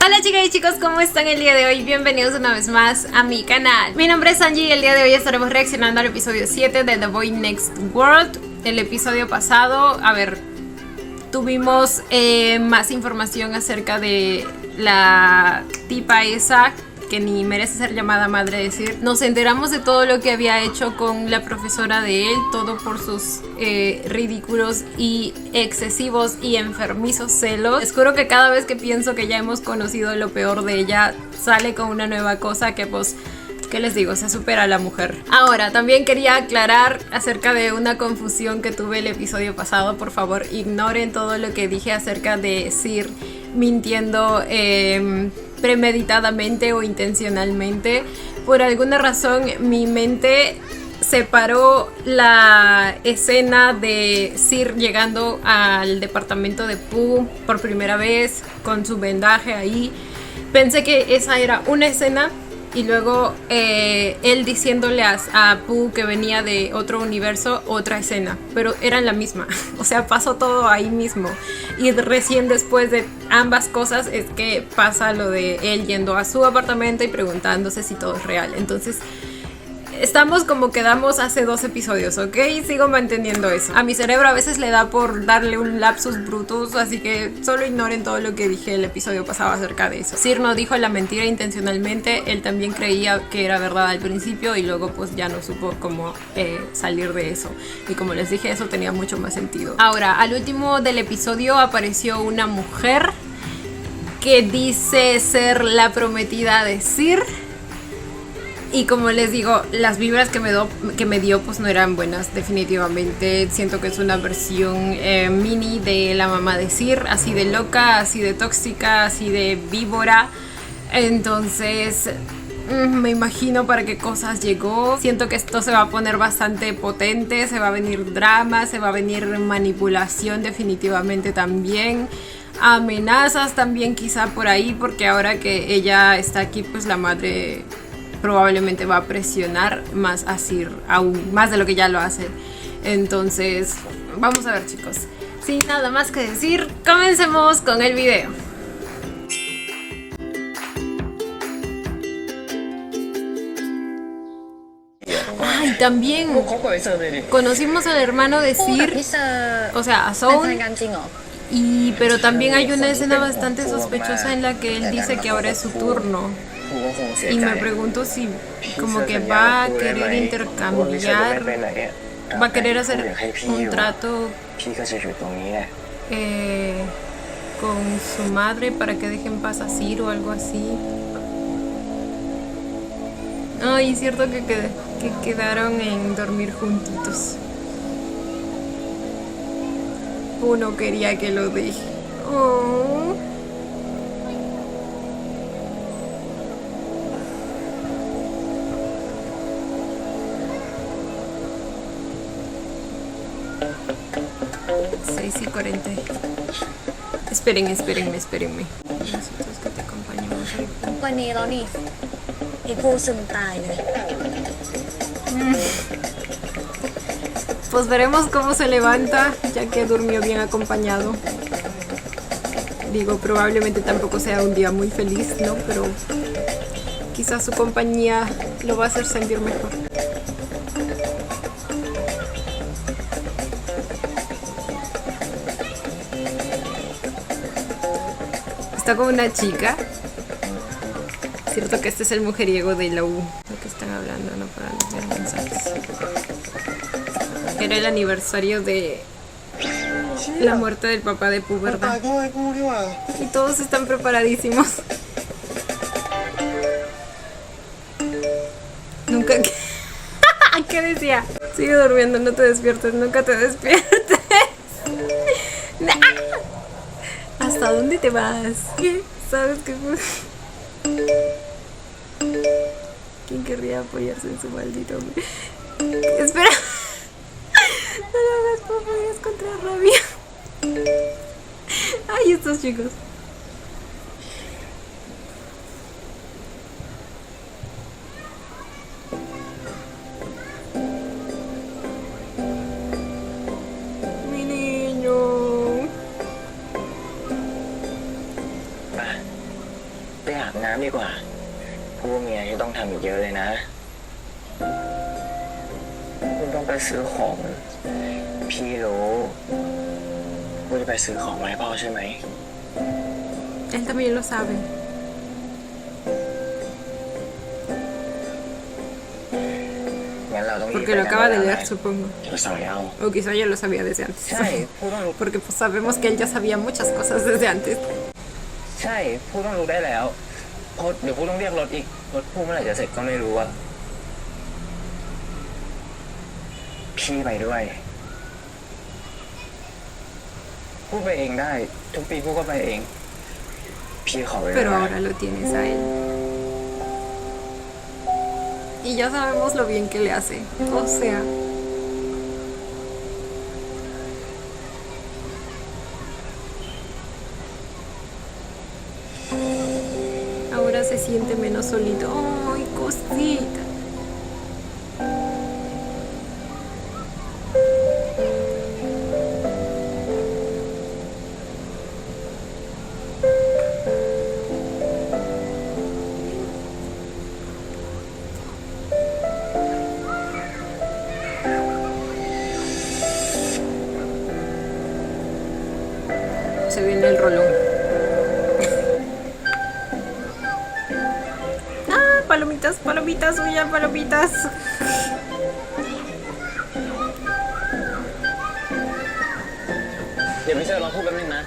Hola chicas y chicos, ¿cómo están el día de hoy? Bienvenidos una vez más a mi canal. Mi nombre es Angie y el día de hoy estaremos reaccionando al episodio 7 de The Boy Next World. El episodio pasado, tuvimos más información acerca de la tipa esa que ni merece ser llamada madre de Sir. Nos enteramos de todo lo que había hecho con la profesora de él, todo por sus ridículos y excesivos y enfermizos celos. Les juro que cada vez que pienso que ya hemos conocido lo peor de ella, sale con una nueva cosa que pues, ¿qué les digo? Se supera a la mujer. Ahora, también quería aclarar acerca de una confusión que tuve el episodio pasado. Por favor, ignoren todo lo que dije acerca de Sir mintiendo premeditadamente o intencionalmente. Por alguna razón mi mente separó la escena de Sir llegando al departamento de Pooh por primera vez con su vendaje ahí. Pensé que esa era una escena y luego él diciéndole a Pooh que venía de otro universo, otra escena, pero eran la misma. O sea, pasó todo ahí mismo. Y recién después de ambas cosas es que pasa lo de él yendo a su apartamento y preguntándose si todo es real. Entonces estamos como quedamos hace 2 episodios, ¿ok? Sigo manteniendo eso. A mi cerebro a veces le da por darle un lapsus brutus, así que solo ignoren todo lo que dije el episodio pasado acerca de eso. Sir no dijo la mentira intencionalmente, él también creía que era verdad al principio y luego pues ya no supo cómo salir de eso. Y como les dije, eso tenía mucho más sentido. Ahora, al último del episodio apareció una mujer que dice ser la prometida de Sir. Y como les digo, las vibras que me dio pues no eran buenas, definitivamente. Siento que es una versión mini de la mamá de Sir, así de loca, así de tóxica, así de víbora. Entonces me imagino para qué cosas llegó. Siento que esto se va a poner bastante potente, se va a venir drama, se va a venir manipulación definitivamente también. Amenazas también quizá por ahí, porque ahora que ella está aquí pues la madre probablemente va a presionar más a Sir, aún más de lo que ya lo hace. Entonces, vamos a ver chicos. Sin nada más que decir, comencemos con el video. Ay, también conocimos al hermano de Sir, o sea, a Soul. Pero también hay una escena bastante sospechosa en la que él dice que ahora es su turno. Y me pregunto si como que va a querer intercambiar, va a querer hacer un trato con su madre para que dejen paz a Sir o algo así. Ay, es cierto que quedaron en dormir juntitos. Uno quería que lo deje. Oh. Y 40. Espérenme. Nosotros que te acompañamos. Pues veremos cómo se levanta, ya que durmió bien acompañado. Digo, probablemente tampoco sea un día muy feliz, ¿no? Pero quizás su compañía lo va a hacer sentir mejor. Está con una chica. Cierto que este es el mujeriego de la U. Lo que están hablando, no para los mensajes. Era el aniversario de la muerte del papá de Pooh, ¿verdad? Y todos están preparadísimos. Nunca... ¿Qué decía? Sigue durmiendo, no te despiertes, nunca te despiertes. ¿Hasta dónde te vas? ¿Qué? ¿Sabes qué? ¿Quién querría apoyarse en su maldito hombre? Espera. No lo hagas, por favor, es contra rabia. Ay, estos chicos. Mi niño. ไปอาบน้ำดีกว่าพูดเมียที่ต้องทำอีกเยอะเลยนะคุณต้องไปซื้อของพี่รู้ว่าจะไปซื้อของมาให้พ่อใช่ไหม Él también lo sabe. งั้นเราต้อง Porque lo acaba de leer, supongo. เราสั่งเอา O quizá ya lo sabía desde antes. ใช่พูดต้องรู้ Porque pues sabemos que él ya sabía muchas cosas desde antes. ใช่พูดต้องรู้ได้แล้วเพราะเดี๋ยวพูดต้องเรียกรถอีกรถพูดเมื่อไหร่จะเสร็จก็ไม่รู้อะพี่ไปด้วยพูดไปเองได้ทุกปีพูดก็ไปเองพี่ขอไปด้วย Pero ahora lo tienes a él. Y ya sabemos lo bien que le hace. O sea. Ahora se siente menos solito. ¡Ay, cosita! Se viene el rolón. ¡Ah! Palomitas, palomitas, huyan, palomitas. เดี๋ยวพี่เชอร์ลองพูดแป๊บนึงนะ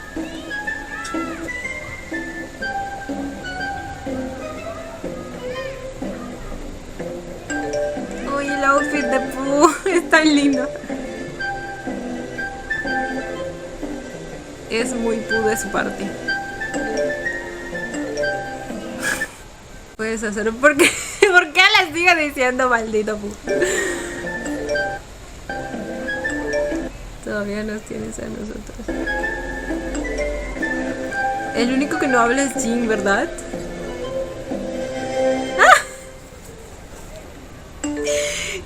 ¡Uy, el outfit de Pooh! Es tan lindo. Es muy Pooh de su parte. Puedes hacerlo porque... ¿Por qué les sigo diciendo maldito Pooh? Todavía nos tienes a nosotros. El único que no habla es Jin, ¿verdad? ¡Ah!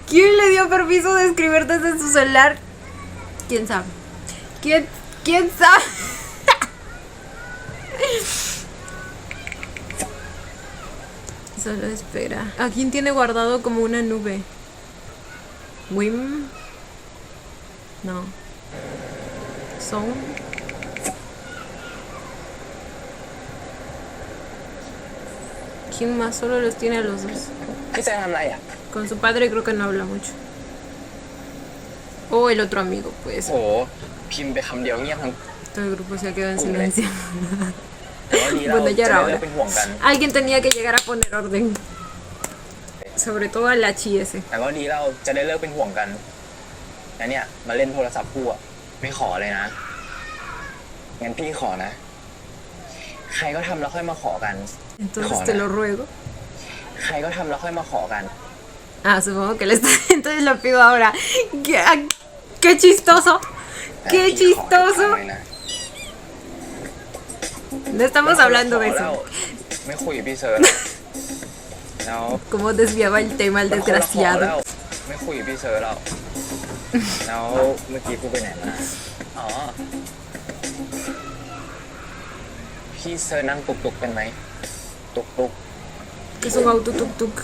¿Quién le dio permiso de escribir desde su celular? ¿Quién sabe? ¿Quién sabe? Solo espera. ¿A quién tiene guardado como una nube? ¿Wim? No. ¿Son? ¿Quién más? Solo los tiene a los dos. พี่เชอร์ทำอะไรอ่ะ Con su padre creo que no habla mucho. O el otro amigo, pues. โอ้พิมพ์ไปคำเดียวเงียบทั้ง Todo el grupo se ha quedado en silencio. แต่ว่าดีเรา Bueno, จะ ya ได้ era เลิ hora. กเป็นห่วงกัน Alguien tenía que llegar a poner orden. Sobre todo al Lachi ese. แต่ก็ดีเราจะได้เลิกเป็นห่วงกันแล้วเนี่ยมาเล่นโทรศัพท์คู่อะไม่ขอเลยนะงั้นพี่ขอนะ ใครก็ทำแล้วค่อยมาขอกัน Entonces te lo ruego. ใครก็ทำแล้วค่อยมาขอกัน Ah, supongo que le está. Entonces lo pido ahora. ¡Qué chistoso! แต่ ¡Qué พี่ขอทุกครั้ง chistoso! เลยนะ No estamos hablando de แล้ว eso. ไม่คุยกับพี่เซิร์ชแล้ว Cómo desviaba el tema el แล้ว desgraciado. ไม่คุยกับพี่เซิร์ชแล้วแล้วเมื่อกี้พูดไปไหนมาอ๋อพี่เซิร์ชนั่งตุกๆเป็นไหมตุก Es un auto tuk tuk.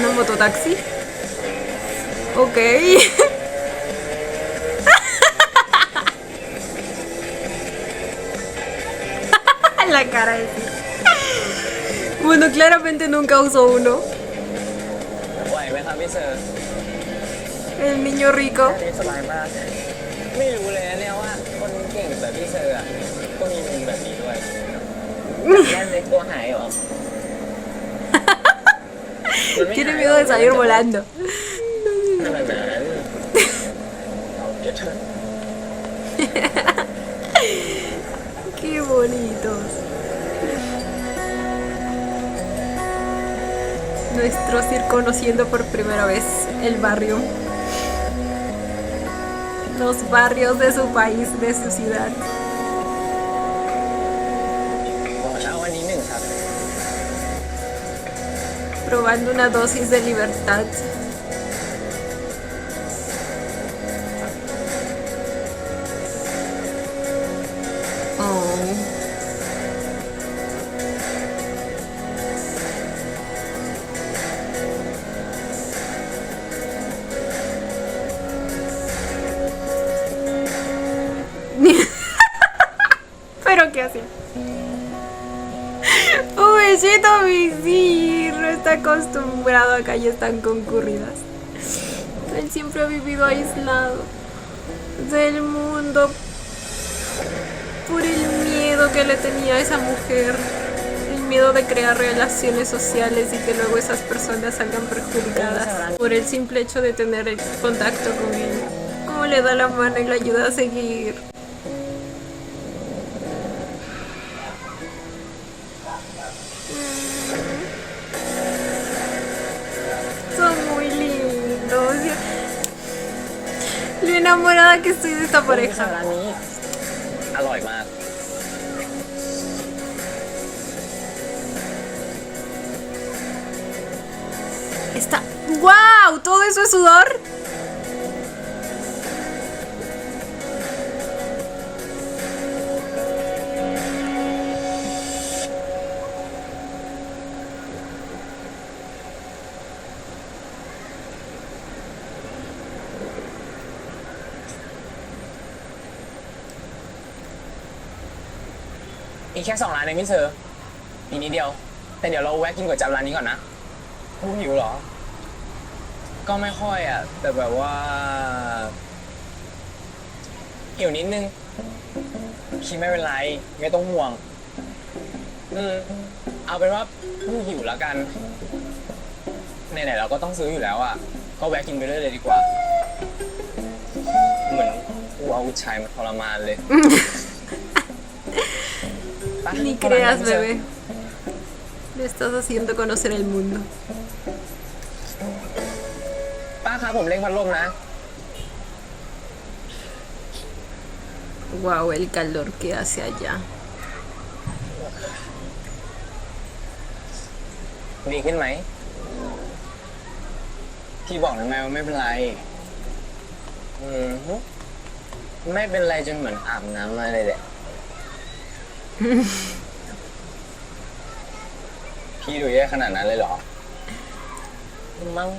¿No mototaxi? Ok. La cara de sí. Bueno, claramente nunca usó uno. ๆไหวไหมครับพี่เซิร์ช El niño rico. อันนี้สบายมากไม่รู้เลยนะเนี่ยว่าคนเก่งแบบพี่เซอร์อะก็มีมุมแบบนี้ด้วยแน่นเลยกลัวหายเหรอ Tiene miedo de salir volando. ขนาดนั้นเอาเดี๋ยวเถอะ Qué bonitos. Nuestros ir conociendo por primera vez el barrio. Los barrios de su país, de su ciudad. ขอเช้าวันนี้หนึ่งครับ Probando una dosis de libertad. que hace. Pobrecito Visir, no está acostumbrado a calles tan concurridas. Él siempre ha vivido aislado del mundo por el miedo que le tenía a esa mujer. El miedo de crear relaciones sociales y que luego esas personas salgan perjudicadas por el simple hecho de tener el contacto con él. Cómo le da la mano y le ayuda a seguir. Son muy lindos. Lo enamorada que estoy de esta pareja. ร้านนี้อร่อยมาก Está. ¡Wow! ¿Todo eso es sudor?มีแค่2 ร้านเองพี่เซอร์มีนิดเดียว แต่เดี๋ยวเราแวะกินก๋วยจั๊บร้านนี้ก่อนนะผู้หิวเหรอ ก็ไม่ค่อยอ่ะ แต่แบบว่าหิวนิดนึงคิดไม่เป็นไรไม่ต้องห่วงเอาเป็นว่าผู้หิวแล้วกันไหนๆเราก็ต้องซื้ออยู่แล้วอ่ะก็แวะกินไปเรื่อยเลยดีกว่าเหมือนกูเอาผู้ชายมาทรมานเลย Ni creas, bebé. Le estás haciendo conocer el mundo. ป้าครับผมเร่งพัดลมนะ Wow, el calor que hace allá. ดีขึ้นไหมพี่บอกทำไมว่าไม่เป็นไรไม่เป็นไรจนเหมือนอาบน้ำมาเลยแหละ พี่ดูแย่ขนาดนั้นเลยเหรอมั้ง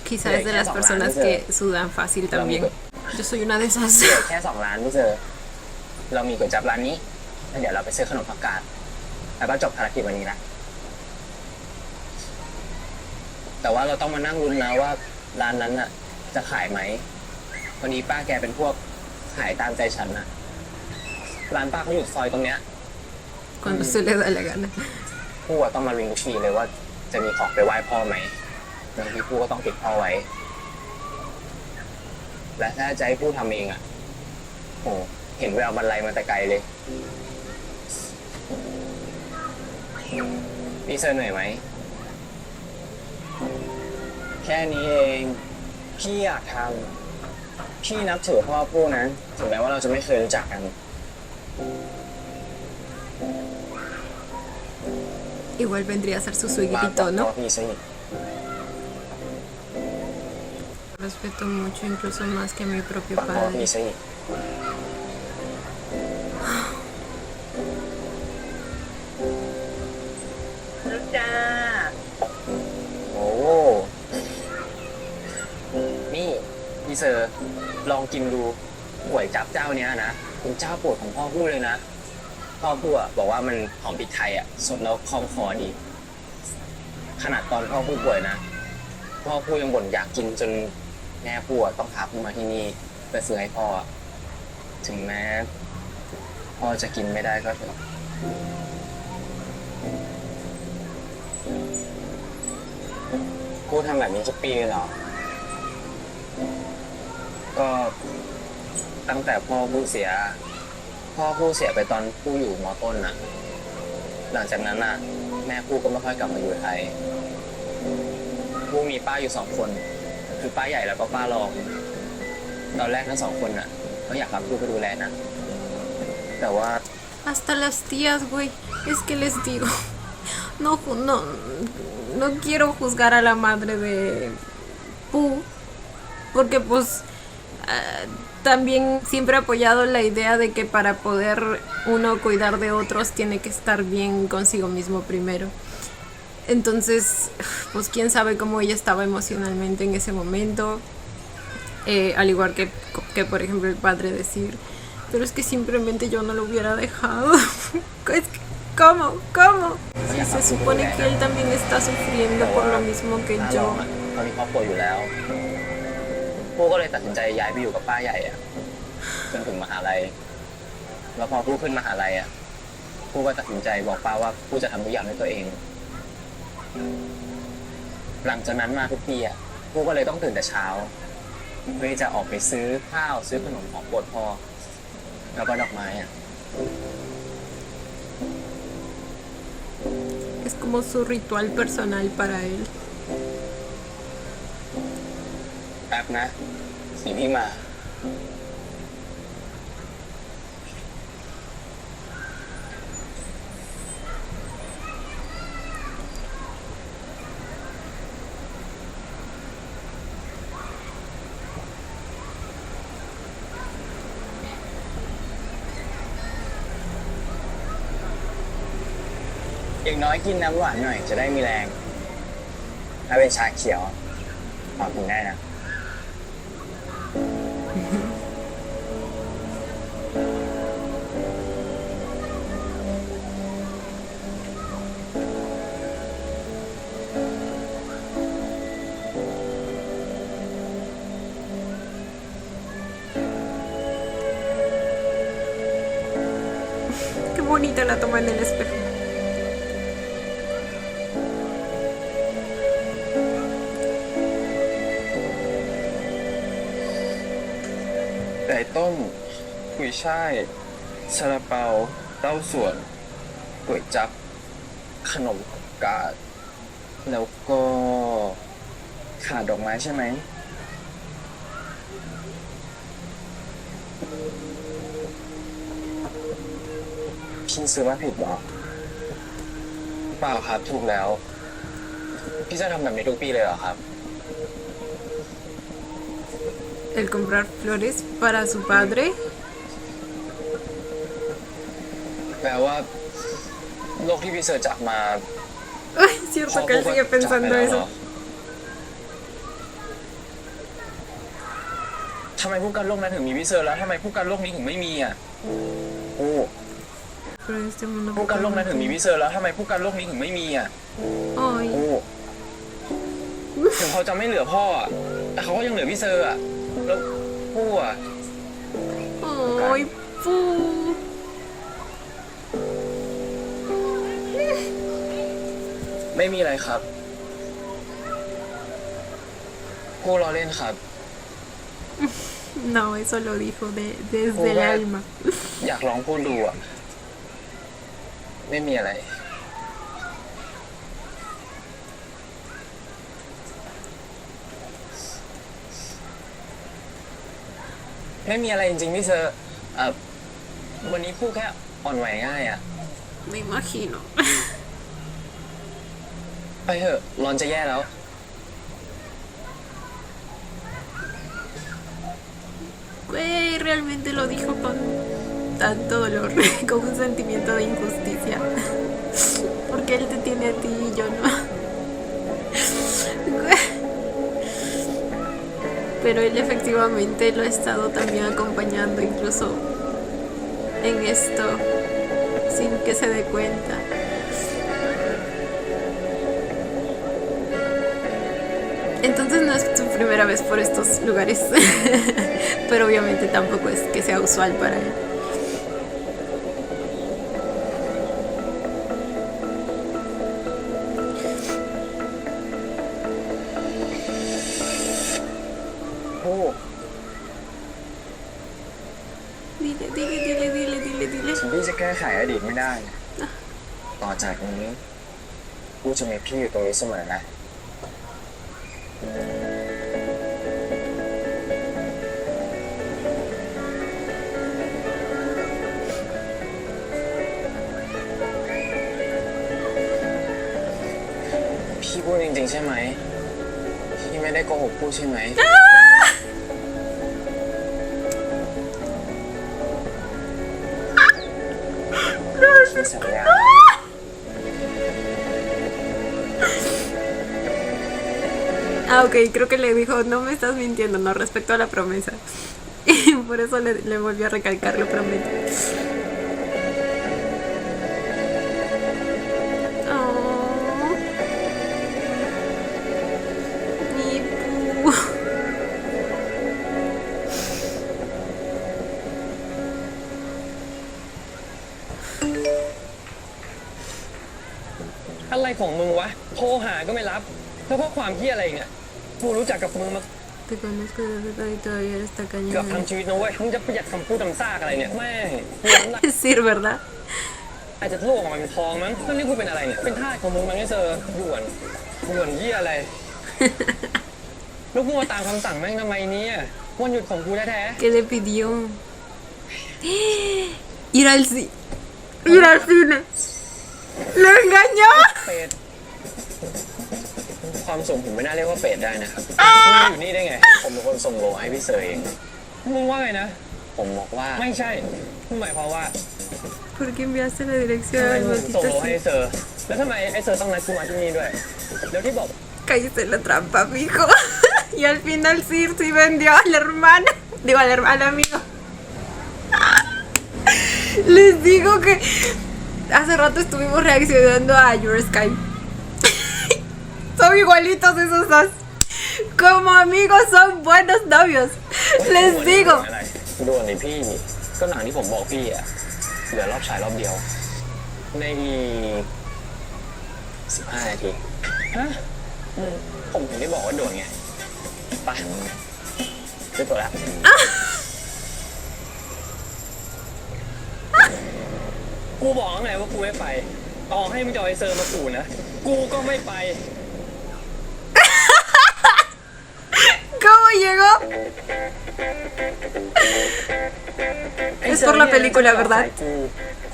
Quizá es de las personas que sudan fácil también. Yo soy una de esas. เดี๋ยวแค่2 ร้านพี่เจอเรามีก๋วยจั๊บร้านนี้แล้วเดี๋ยวเราไปซื้อขนมผักกาดแล้วก็จบภารกิจวันนี้นะแต่ว่าเราต้องมานั่งลุ้นนะว่าร้านนั้นน่ะจะขายไหมวันนี้ป้าแกเป็นพวกขายตามใจฉันนะร้านป้าเขาอยู่ซอยตรงเนี้ย Cuando se le da la gana. ผู้อะต้องมาริงทุกทีเลยว่าจะมีของไปไหว้พ่อไหมบางทีผู้ก็ต้องติดพ่อไว้และถ้าจะให้ผู้ทำเองอ่ะโอ้เห็นแววบรรลัยมาแต่ไกลเลยพี่เซอร์เหนื่อยไหมแค่นี้เองพี่อยากทำพี่นับถือพ่อผู้นะถึงแม้ว่าเราจะไม่เคยรู้จักกัน Igual vendría a ser su มา suegrito, บอกพ่อ ¿no? พี่สิ Respeto mucho, incluso más que a mi propio บอกพ่อพี่ padre. สิจ้าโอ้นี่พี่เซอร์ลองกินดูก๋วยจั๊บเจ้าเนี้ยนะเป็นเจ้าโปรดของพ่อผู้เลยนะพ่อผู้อะบอกว่ามันหอมพริกไทยอะสดแล้วคล่องคอดี ขนาดตอนพ่อผู้ป่วยนะพ่อผู้ยังบ่นอยากกินจนแม่ผู้อะต้องพาผู้มาที่นี่เพื่อซื้อให้พ่ออะถึงแม้พ่อจะกินไม่ได้ก็เถอะผู้ทำแบบนี้ทุกปีเลยเหรอ ก็ตั้งแต่พ่อผู้เสียไปตอนผู้อยู่ม.ต้นน่ะ หลังจากนั้นน่ะ แม่ผู้ก็ไม่ค่อยกลับมาอยู่ไทยผู้มีป้าอยู่2 คนคือป้าใหญ่แล้วก็ป้ารองตอนแรกทั้ง2 คนน่ะก็อยากรับผู้ไปดูแลนะแต่ว่า Hasta las tías, güey. Es que les digo. No, no, no quiero juzgar a la madre de Pooh. Porque pues también siempre he apoyado la idea de que para poder uno cuidar de otros tiene que estar bien consigo mismo primero. Entonces, pues quién sabe cómo ella estaba emocionalmente en ese momento. al igual que, por ejemplo, el padre decir, pero es que simplemente yo no lo hubiera dejado. Es que, ¿cómo? Si se supone que él también está sufriendo por lo mismo que น้าล yo. องอ่ะเขามีครอบครัวอยู่แล้วผู้ก็เลยตัดสินใจย้ายไปอยู่กับป้าใหญ่อ่ะจนถึงมหาลัยแล้วพอผู้ขึ้นมหาลัยอ่ะผู้ก็ตัดสินใจบอกป้าว่าผู้จะทำทุกอย่างด้วยตัวเอง หลังจากนั้นมาทุกปีอ่ะผู้ก็เลยต้องตื่นแต่เช้าเพื่อที่จะออกไปซื้อข้าวซื้อขนมของโปรดพ่อแล้วก็ดอกไม้อ่ะ Es como su ritual personal para él. แป๊บนะสีพี่มา อย่างน้อยกินน้ำหวานหน่อยจะได้มีแรง ถ้าเป็นชาเขียวพอกินได้นะ Qué bonita la toma en el espejo. ไก่ต้มกุยช่ายซาลาเปาเต้าส่วนก๋วยจั๊บขนมกาดแล้วก็ขาดดอกไม้ใช่ไหม พี่ซื้อมาผิดเหรอ เปล่าครับถูกแล้ว พี่จะทำแบบนี้ทุกปีเลยเหรอครับ El comprar flores para su padre. แปลว่าโลกที่พี่เสิร์ชจากมา Ay, cierto que él sigue pensando eso. ทำไมผู้การโลกนั้นถึงมีพี่เซอร์แล้วทำไมผู้การโลกนี้ถึงไม่มีอ่ะโอ้ Pero en este mundo. ผู้การโลกนั้นถึงมีพี่เซอร์แล้วทำไมผู้การโลกนี้ถึงไม่มีอ่ะ Ay. โอ้ถึงเขาจะไม่เหลือพ่ออ่ะแต่เขาก็ยังเหลือพี่เซอร์อ่ะแล้วผู้อ่ะ Ay, pu. ไม่มีอะไรครับผู้ล้อเล่นครับ No, eso lo dijo desde el alma. อยากลองพูดดูอ่ะไม่มีอะไร ไม่มีอะไรจริงๆพี่เซอร์วันนี้พูดแค่อ่อนไหวง่ายอ่ะ Me imagino. ไปเถอะรอนจะแย่แล้ว Güey, realmente lo dijo con tanto dolor, con un sentimiento de injusticia. Porque él te tiene a ti y yo no. Pero él efectivamente lo ha estado también acompañando incluso en esto, sin que se dé cuenta. Entonces no es su primera vez por estos lugares, pero obviamente tampoco es que sea usual para él. โอ้ Dile, dile, dile, dile, dile, dile. ถึงพี่จะแก้ไขอดีตไม่ได้ ต่อจากนี้กูจะมีพี่อยู่ตรงนี้เสมอนะ พี่พูดจริงๆใช่ไหม พี่ไม่ได้โกหกพูดใช่ไหม พี่สัญญา A Ah, ok, creo que le dijo, no me estás mintiendo, no, respecto a la promesa. Y por eso le volvió a recalcar, lo prometo. Oh. Mi pu. อะไรของมึงวะ โทรหาก็ไม่รับ แล้วเพราะความเหี้ยอะไรเนี่ย กูรู้จักกับมึงมา Te conozco desde que todavía está เกือบ cañón. ทั้งชีวิตนะเว้ย มึงจะประหยัดคำพูดทำซากอะไรเนี่ย แม่งเหี้ยน้ำหนัก Sir, ¿verdad? อาจจะโลกออกมาเป็นทองมั้งแล้วนี่กูเป็นอะไรเนี่ย เป็นทาสของมึงมั้งไอ้เซอร์หยวนเหี้ยอะไร แล้วกูมาตามคำสั่งแม่งทำไมเนี่ยวันหยุดของกูแท้ ¿Qué le pidió? Ir al cine. Ir al cine. ¡Lo engañó! ๆเป็ดความสูงผมไม่น่าเรียกว่าเป็ดได้นะครับมึงอยู่นี่ได้ไง ผมเป็นคนส่งโลให้พี่เซอร์เอง มึงว่าไงนะ ผมบอกว่าไม่ใช่มึงหมายความว่า ¿Por qué enviaste la dirección ทำไม al มึงส่ง maldito โลให้ไอ้ cine? เซอร์ แล้วทำไมไอ้เซอร์ต้องนัดกูมาที่นี่ด้วย แล้วที่บอก Cállate la trampa, mijo. Y al final Sir sí vendió al hermano. Digo, al amigo. Les digo que hace rato estuvimos reaccionando a Your Sky. Son igualitos esos dos. Como amigos son buenos novios. Les digo. อะไรด่วนเลยพี่ ก็หนังที่ผมบอกพี่อะเหลือรอบฉายรอบเดียว ใน15 นาที ฮะผมถึงได้บอกว่าด่วนไง ไปซื้อตัวแล้ว กูบอกแล้วไงว่ากูไม่ไปต่อให้มึงจะเอาไอเซอร์มาขู่นะ กูก็ไม่ไป ¿Cómo llegó? Es por la película, ¿verdad?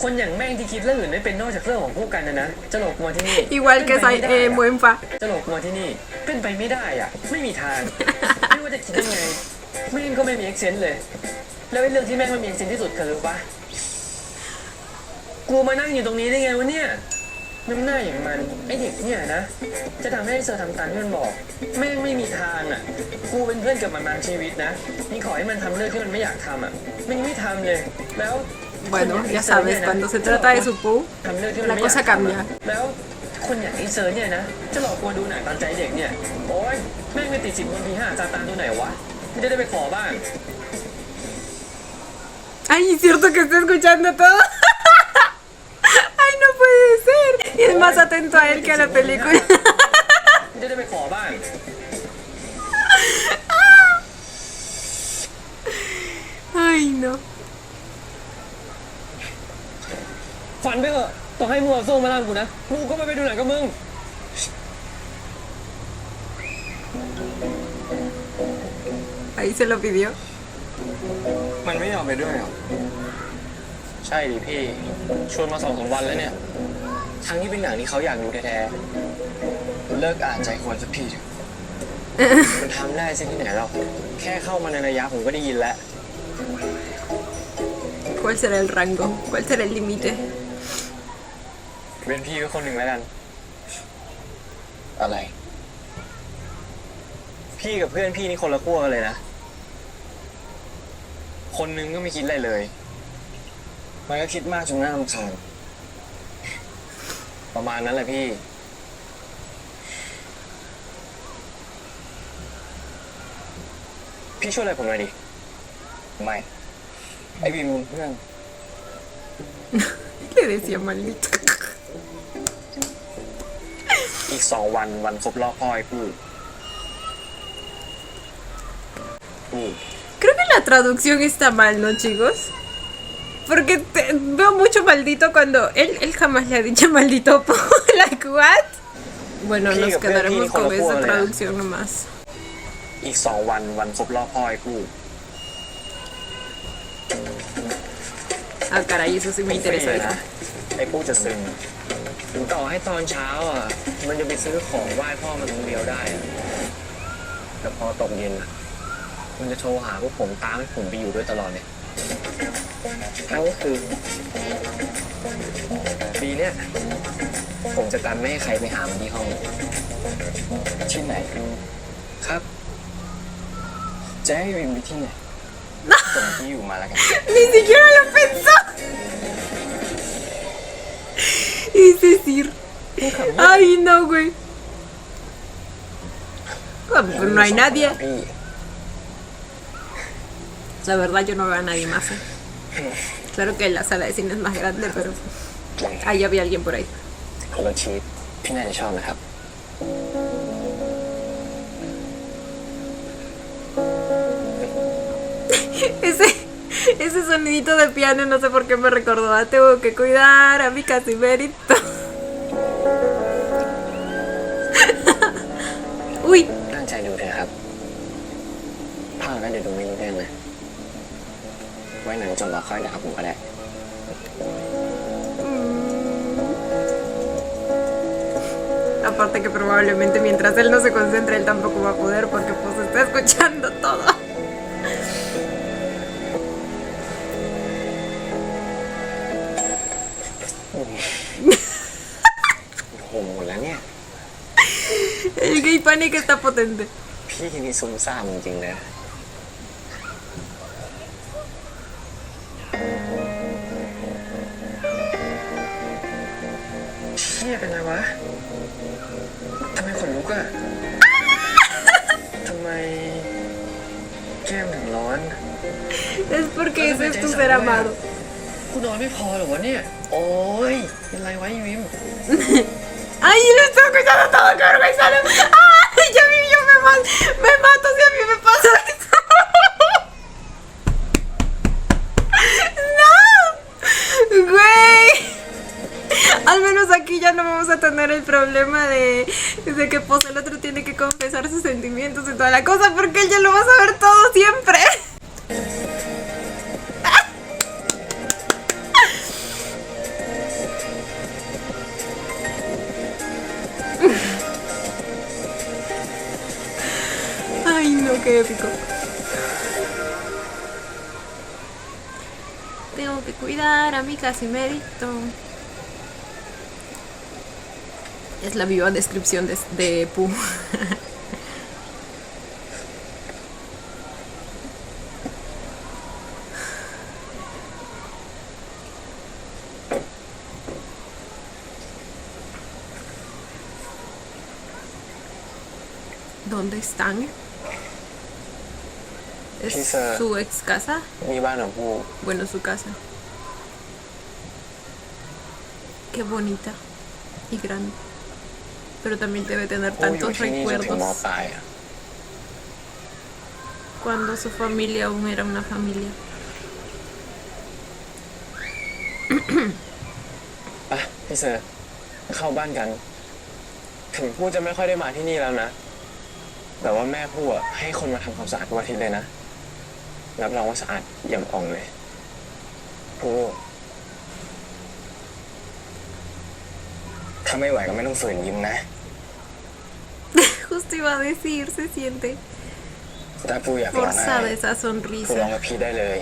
คนอย่างแม่งที่คิดเรื่องอื่นไม่เป็นนอกจากเรื่องของพวกกันนะจะหลอกมาที่นี่ Igual que Muenfa. จะหลอกมาที่นี่เป็นไปไม่ได้อ่ะ ไม่มีทาง ไม่ว่าจะคิดยังไงแม่งก็ไม่มีเอ็กเซนต์เลย แล้วไอ้เรื่องที่แม่งไม่มีเอ็กเซนต์ที่สุดคือรู้ปะกูมานั่งอยู่ตรงนี้ได้ไงวะเนี่ยน้ำหน้าอย่างมันไอเด็กเนี่ยนะ จะทำให้เซอร์ทำตามที่มันบอกแม่งไม่มีทางอ่ะ กูเป็นเพื่อนกับมันมาชีวิตนะนี่ขอให้มันทำเรื่องที่มันไม่อยากทำอ่ะมันยังไม่ทำเลย แล้ว Bueno, ya sabes, cuando se trata de su pu, ทำเรื่องที่มัน la ไม่อยาก cosa ทำ cambia. แล้วคนอย่างไอเซอร์เนี่ยนะ จะหลอกกูดูหนังตามใจเด็กเนี่ยโอ๊ยแม่งไม่ติดสินบนทีห้าซาตานตัวไหนวะไม่ได้ไปขอบ้าง Ay, es cierto que está escuchando todo. Ay, no puede ser. Y es más atento a él que a la película. ไม่ได้ไปขอบ้าง Ay, no. ฝันไปเถอะต่อให้มึงเอาโซ่มาล่ามกูนะกูก็ไม่ไปดูหนังกับมึง Ahí se lo pidió. มันไม่ยอมไปด้วยเหรอ ใช่ดิพี่ชวนมา2-3 วันแล้วเนี่ย ทั้งที่เป็นหนังที่เขาอยากดูแท้ๆเลิกอ่านใจคนสักทีเถอะมันทำได้ซะที่ไหนหรอกแค่เข้ามาในระยะผมก็ได้ยินแล้ว ¿Cuál será el rango? ¿Cuál será el límite? เป็นพี่ก็คนหนึ่งแล้วกัน อะไร พี่กับเพื่อนพี่นี่คนละขั้วกันเลยนะ คนหนึงก็ไม่คิดอะไรเลย มันก็คิดมากจนน่ารำคาญประมาณนั้นแหละพี่ พี่ช่วยอะไรผมหน่อยดิ ไม่ ไอ้บีมเพื่อน Le decía maldito. อีก2 วันวันครบรอบพ่อไอ้ผู้ Creo que la traducción está mal, ¿no, chicos? Porque veo mucho maldito cuando él jamás le ha dicho maldito. Like, what? Bueno, nos quedaremos con esa traducción nomás. อีก2 วันวันครบรอบพ่อไอ้ผู้ Ah, caray, eso sí me interesa. นะไอ้ผู้จะซึ้งถึงต่อให้ตอนเช้าอ่ะ มันจะไปซื้อของไหว้พ่อมันคนเดียวได้อะแต่พอตกเย็นอ่ะ มันจะโทรหาพวกผมตามให้ผมไปอยู่ด้วยตลอดเนี่ยแล้วก็คือปีเนี้ยผมจะกันไม่ให้ใครไปหามันที่ห้อง ที่ไหน ครับจะให้วินไปที่ไหนส่งที่อยู่มาแล้วกัน Ni siquiera lo pensó. Es decir, ay no, güey. Bueno, pues no hay nadie. พี่ La verdad yo no veo a nadie más. Claro que la sala de cine es más grande, pero ahí había alguien por ahí. รสชีสพี่น่าจะชอบนะครับ Ese sonidito de piano no sé por qué me recordó. Tengo que cuidar a mi Casimerito. Uy. ตั้งใจดูเถอะครับภาพก็เดี๋ยวดูไม่รู้เรื่องนะไว้หนังจบแล้วค่อยนะครับผมก็ได้ Aparte que probablemente mientras él no se concentre, él tampoco va a poder porque pues está escuchando todo. โหหมดแล้วเนี่ย El gay panic está potente. พี่นี่ซุ่มซ่ามจริงๆเลยเชี่ยเป็นไงวะทำไมขนลุกอะทำไมแก้มถึงร้อน Es porque ese es tu ser amado. กูนอนไม่พอเหรอวะเนี่ย โอ้ยเป็นไรวะอีวิม Ay, lo estoy escuchando todo, qué vergüenza. Ay, ya vi, yo me mato si a mí me pasa esto. No, güey. Al menos aquí ya no vamos a tener el problema de que pues el otro tiene que confesar sus sentimientos y toda la cosa, porque él ya lo va a saber todo siempre. Ay, no, qué épico. Tengo que cuidar a mi Casimerito. Es la viva descripción de Pooh. 'Dónde están? ¿Es Quizá- su ex casa? มีบ้านของผู้ Bueno, su casa. Qué bonita y grande. Pero también debe tener ผู้อยู่ tantos ที่นี่จนถึงม recuerdos ปลายอะ cuando su familia aún era una familia. ไปพี่เซอร์เข้าบ้านกัน ถึงผู้จะไม่ค่อยได้มาที่นี่แล้วนะ แต่ว่าแม่ผู้อะให้คนมาทำความสะอาดทุกอาทิตย์เลยนะรับรองว่าสะอาดเยี่ยมอ่องเลยผู้ถ้าไม่ไหวก็ไม่ต้องฝืนยิ้มนะ Justo iba a decir, se siente ถ้าผู้อยากร้องไห้ forzada esa ผู้ร้อง sonrisa. กับพี่ได้เลย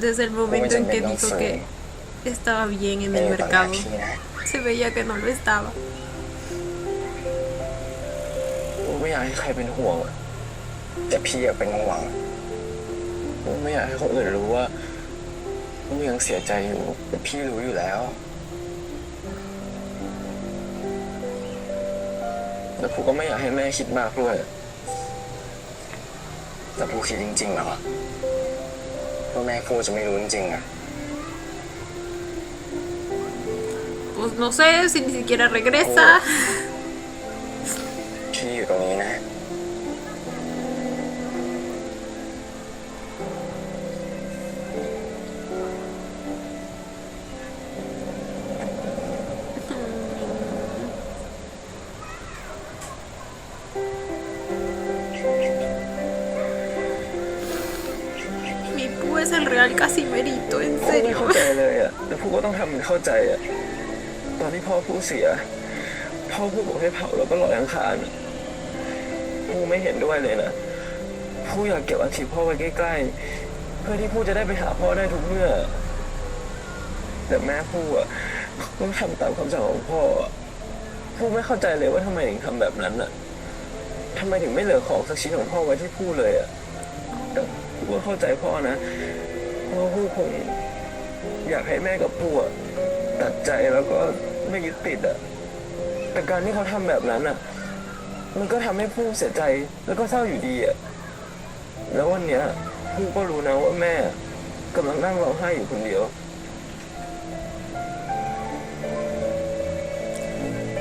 Desde el ผู้ไม่ momento en จำเป็น que ต้อง dijo ฝืน que estaba bien en ไม่ el อยู่ต่อหน้า mercado, พี่นะ se veía que no lo estaba. ผู้ไม่อยากให้ใครเป็นห่วงอะแต่พี่อยากเป็นห่วงผู้ไม่อยากให้คนอื่นรู้ว่าผู้ยังเสียใจอยู่แต่พี่รู้อยู่แล้วแต่ผู้ก็ไม่อยากให้แม่คิดมากด้วยแต่ผู้คิดจริงๆเหรอว่าแม่ผู้จะไม่รู้จริงๆอะ Pues no sé si ni siquiera regresa. พี่อยู่ตรงนี้นะ Mi Pooh es el real Casimerito, en ผู้ไม่ serio. เข้าใจเลยอะแล้วผู้ก็ต้องทำมันเข้าใจอะตอนที่พ่อผู้เสียพ่อผู้บอกให้เผาแล้วก็ลอยอังคารอะผู้ไม่เห็นด้วยเลยนะผู้อยากเก็บอัฐิพ่อไว้ใกล้ๆเพื่อที่ผู้จะได้ไปหาพ่อได้ทุกเมื่อ แต่แม่ผู้อะต้องทำตามคำสั่งของพ่ออะผู้ไม่เข้าใจเลยว่าทำไมถึงทำแบบนั้นอะ ทำไมถึงไม่เหลือของสักชิ้นของพ่อไว้ที่ผู้เลยอ่ะแต่ผู้ก็เข้าใจพ่อนะเพราะผู้คงอยากให้แม่กับผู้อะตัดใจแล้วก็ไม่ยึดติดอ่ะแต่การที่เขาทำแบบนั้นอ่ะมันก็ทำให้ผู้เสียใจแล้วก็เศร้าอยู่ดีอ่ะแล้ววันเนี้ยผู้ก็รู้นะว่าแม่กำลังนั่งร้องไห้อยู่คนเดียว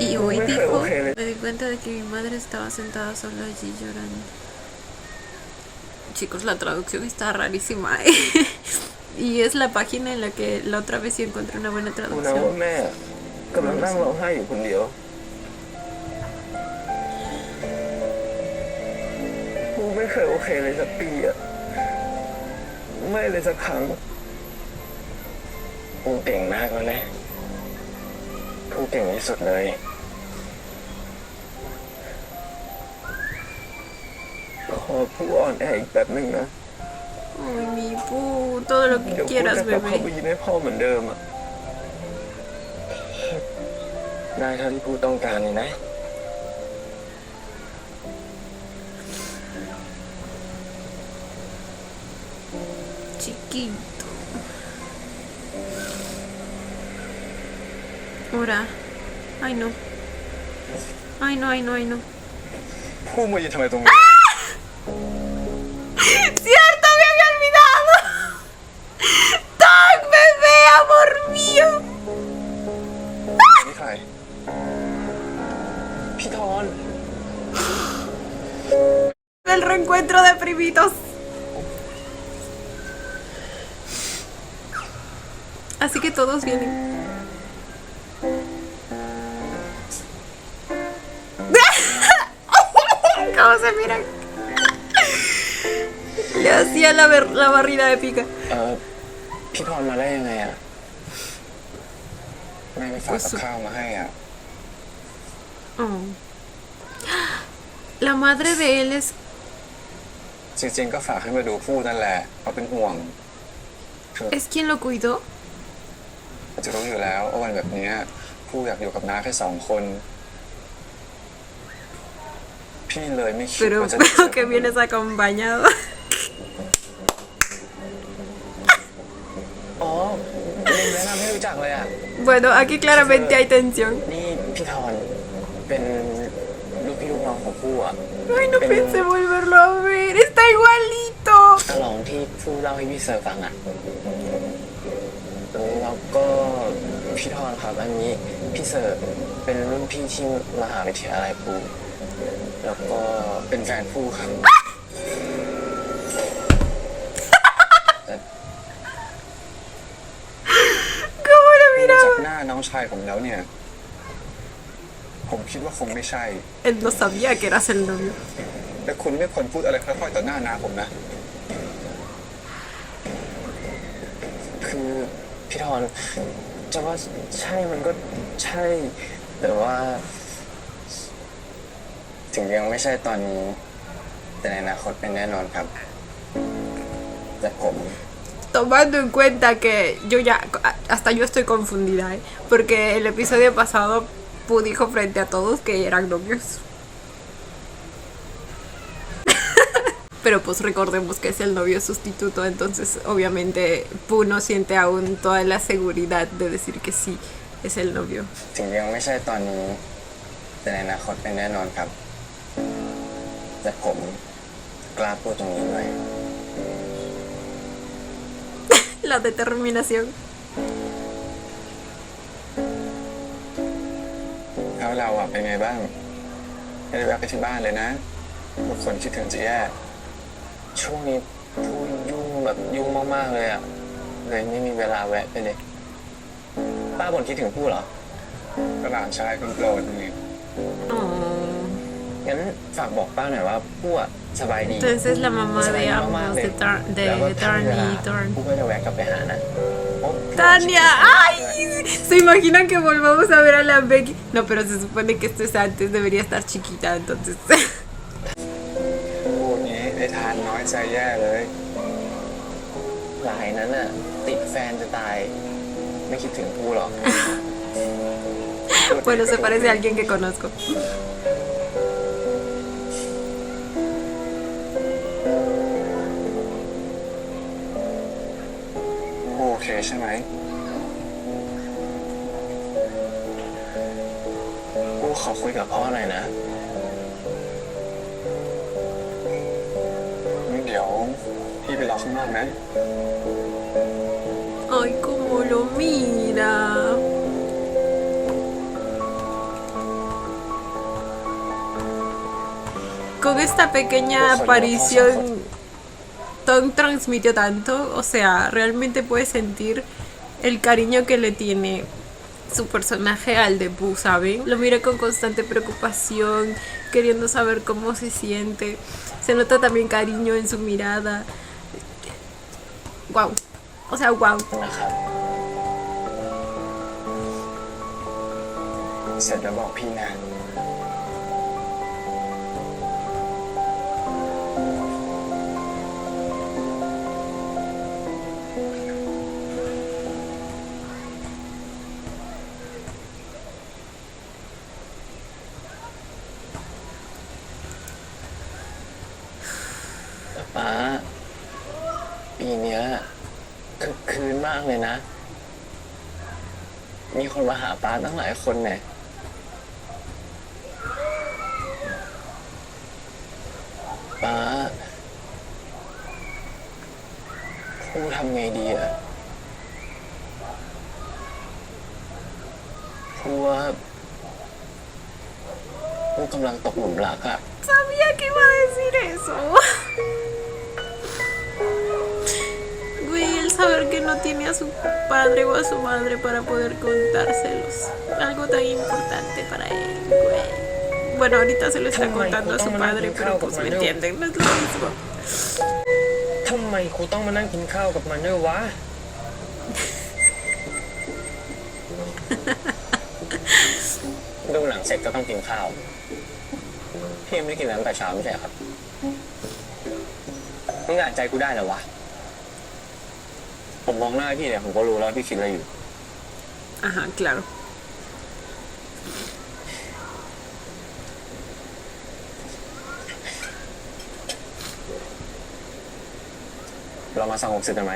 Y hoy Me dijo, fue me di cuenta de que mi madre estaba sentada sola allí llorando. Chicos, la traducción está rarísima. Y es la página en la que la otra vez sí encontré una buena รู้นะว่า traducción. แม่กำลังนั่งร้องไห้อยู่คนเดียวผู้ไม่เคยโอเคเลยสักปีอะไม่เลยสักครั้งผู้เก่งมากแล้วนะผู้เก่งที่สุดเลยขอผู้อ่อนแออีกแบบหนึ่งนะ Ay, mi pu, todo lo เดี๋ que ยวผู้ quieras, จะกลับเข้าไป bebé. ยิ้มให้พ่อเหมือนเดิมอะได้เท่าที่ผู้ต้องการเลยนะ Chiquito. Ahora. Ay, no. Ay, no, ay, no, ay, no. ผู้มายืนทำไมตรงนี้ ¡Cierto! ¡Me había olvidado! ¡Tan bebé, amor mío! นี่ใคร พี่ทอน El reencuentro de primitos. Así que todos vienen. ¿Cómo se miran? Le hacía la barrida épica. พี่ทอนมาได้ยังไงอ่ะ แม่ไปฝากกับข้าวมาให้อ่ะ Oh. La madre de él es จริงๆก็ฝากให้มาดูผู้นั่นแหละเขาเป็นห่วง ¿Es quien lo cuidó? จะรู้อยู่แล้วว่าวันแบบเนี้ยผู้อยากอยู่กับน้าแค่2 คนพี่เลยไม่คิด Pero ว่าจะ veo que vienes acompañado. อ๋อลืมแนะนำให้รู้จักเลยอ่ะ Bueno, aquí claramente hay tensión. นี่พี่ทอนเป็นลูกพี่ลูกน้องของผู้อ่ะ Ay, no pensé volverlo a ver. Está igualito. ตลองที่ผู้เล่าให้พี่เสิร์ฟฟังอ่ะแล้วก็พี่ทอนครับอันนี้พี่เสิร์ฟเป็นรุ่นพี่ที่มหาวิทยาลัยผู้แล้วก็เป็นแฟนผู้ครับ ¿Cómo lo จาก miraba? หน้าน้องชายผมแล้วเนี่ย ผมคิดว่าคงไม่ใช่ Él no sabía que eras el novio. แต่คุณไม่ควรพูดอะไรค่อยๆต่อหน้าน้าผมนะ คือพี่ทอนจะว่าใช่มันก็ใช่แต่ว่า ถึงยังไม่ใช่ตอนนี้ แต่ในอนาคตเป็นแน่นอนครับแต่ผม Tomando en cuenta que yo ya, hasta yo estoy confundida, ¿eh? Porque el episodio pasado Pu dijo frente a todos que eran novios. Pero pues recordemos que es el novio sustituto, entonces obviamente Pu no siente aún toda la seguridad de decir que sí es el novio. ถึงยังไม่ใช่ตอนนี้ แต่ในอนาคตเป็นแน่นอนครับแต่ผมกล้าพูดตรงนี้ด้วย La determinación. แล้วเราอ่ะเป็นไงบ้างไม่ได้แวะไปที่บ้านเลยนะทุกคนคิดถึงจะแย่ ช่วงนี้พูดยุ่งแบบยุ่งมากๆเลยอ่ะเลยไม่มีเวลาแวะไปเลยป้าบ่นคิดถึงผู้เหรอ ก็หลานชายคนโปรดนี่ Oh. งั้นฝากบอกป้าหน่อยว่าผู้อะสบายดี Entonces la mamá สบาย de ดี ambos, มากๆเลย de แล้วก็ถ้ามีเว Darn ลา y Dorn. ผู้ก็จะแวะกลับไปหานะโอ้ Tania, ¡ay! ¿Se imaginan que volvamos a ver a la Becky? No, pero se supone que esto es antes, debería estar chiquita, entonces. พูดนี้ไอ้ทานน้อยใจแย่เลย หลายนั้นน่ะติดแฟนจะตาย ไม่คิดถึงผู้หรอก Bueno, se parece a alguien que conozco. เคใช่ไหมกูขอคุยกับพ่อหน่อยนะ งั้นเดี๋ยวพี่ไปรอข้างนอกนะ Ay, cómo lo mira. Con esta pequeña aparición, Tom transmitió tanto, o sea, realmente puedes sentir el cariño que le tiene su personaje al de Boo, ¿saben? Lo mira con constante preocupación, queriendo saber cómo se siente. Se nota también cariño en su mirada. Wow. O sea, wow. นะครับเสร็จแล้วบอกพี่นะ ป๊าปีเนี้ยคึกคืนมากเลยนะ มีคนมาหาป๊าตั้งหลายคนเนี่ยป๊าพูทำไงดีอะพูว่าพูกำลังตกหลุมรักอะ Sabía que iba a decir eso. Güey, el saber que no tiene a su padre o a su madre para poder contárselos. Algo tan importante para él, güey. Bueno, ahorita se lo está contando a su padre, pero pues me entienden, no es lo mismo. ทำไมกูต้องมานั่งกินข้าวกับมันด้วยวะ ดูหนังเสร็จก็ต้องกินข้าว พี่ยังไม่ได้กินน้ำแต่เช้าไม่ใช่ครับมึงอ่านใจกูได้เหรอวะ ผมมองหน้าพี่เนี่ยผมก็รู้แล้วพี่คิดอะไรอยู่ Ajá, claro. เรามาสงบศึกกันไหม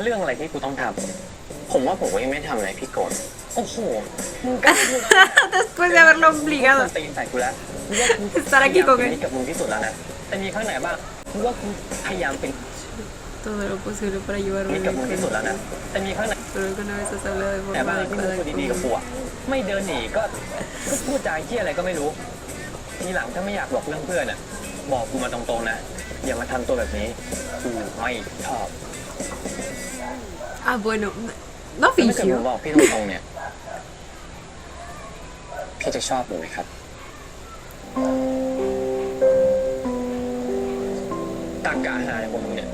เรื่องอะไรที่กูต้องทำ ผมว่าผมก็ยังไม่ทำอะไรพี่โกรธโอ้โห มึงกล้าพูด Después de haberlo obligado ตีนใส่กูแล้วมึงว่ากู estar aquí con พยายาม él. เป็นมิตรกับมึงที่สุดแล้วนะ แต่มีข้างไหนบ้างมึงว่ากูพยายามเป็น Todo lo posible para llevarme มิตร bien กับมึง con ที่สุดแล้ว él. นะ แต่มีข้างไหน Pero alguna vez has hablado de แต่ forma บางทีมึง adecuada พูดดีๆกับกู conmigo. อะไม่เดินหนีก็พูดจาเหี้ยอะไรก็ไม่รู้ ทีหลังถ้าไม่อยากบอกเรื่องเพื่อนอะบอกกูมาตรงๆนะ อย่ามาทำตัวแบบนี้ กูไม่ชอบ Ah, bueno, no ถ้าไม่เกิดผม fingió. บอกพี่ตรงๆเนี่ย พี่จะชอบผมไหมครับ ตักกะหาในผมเนี่ย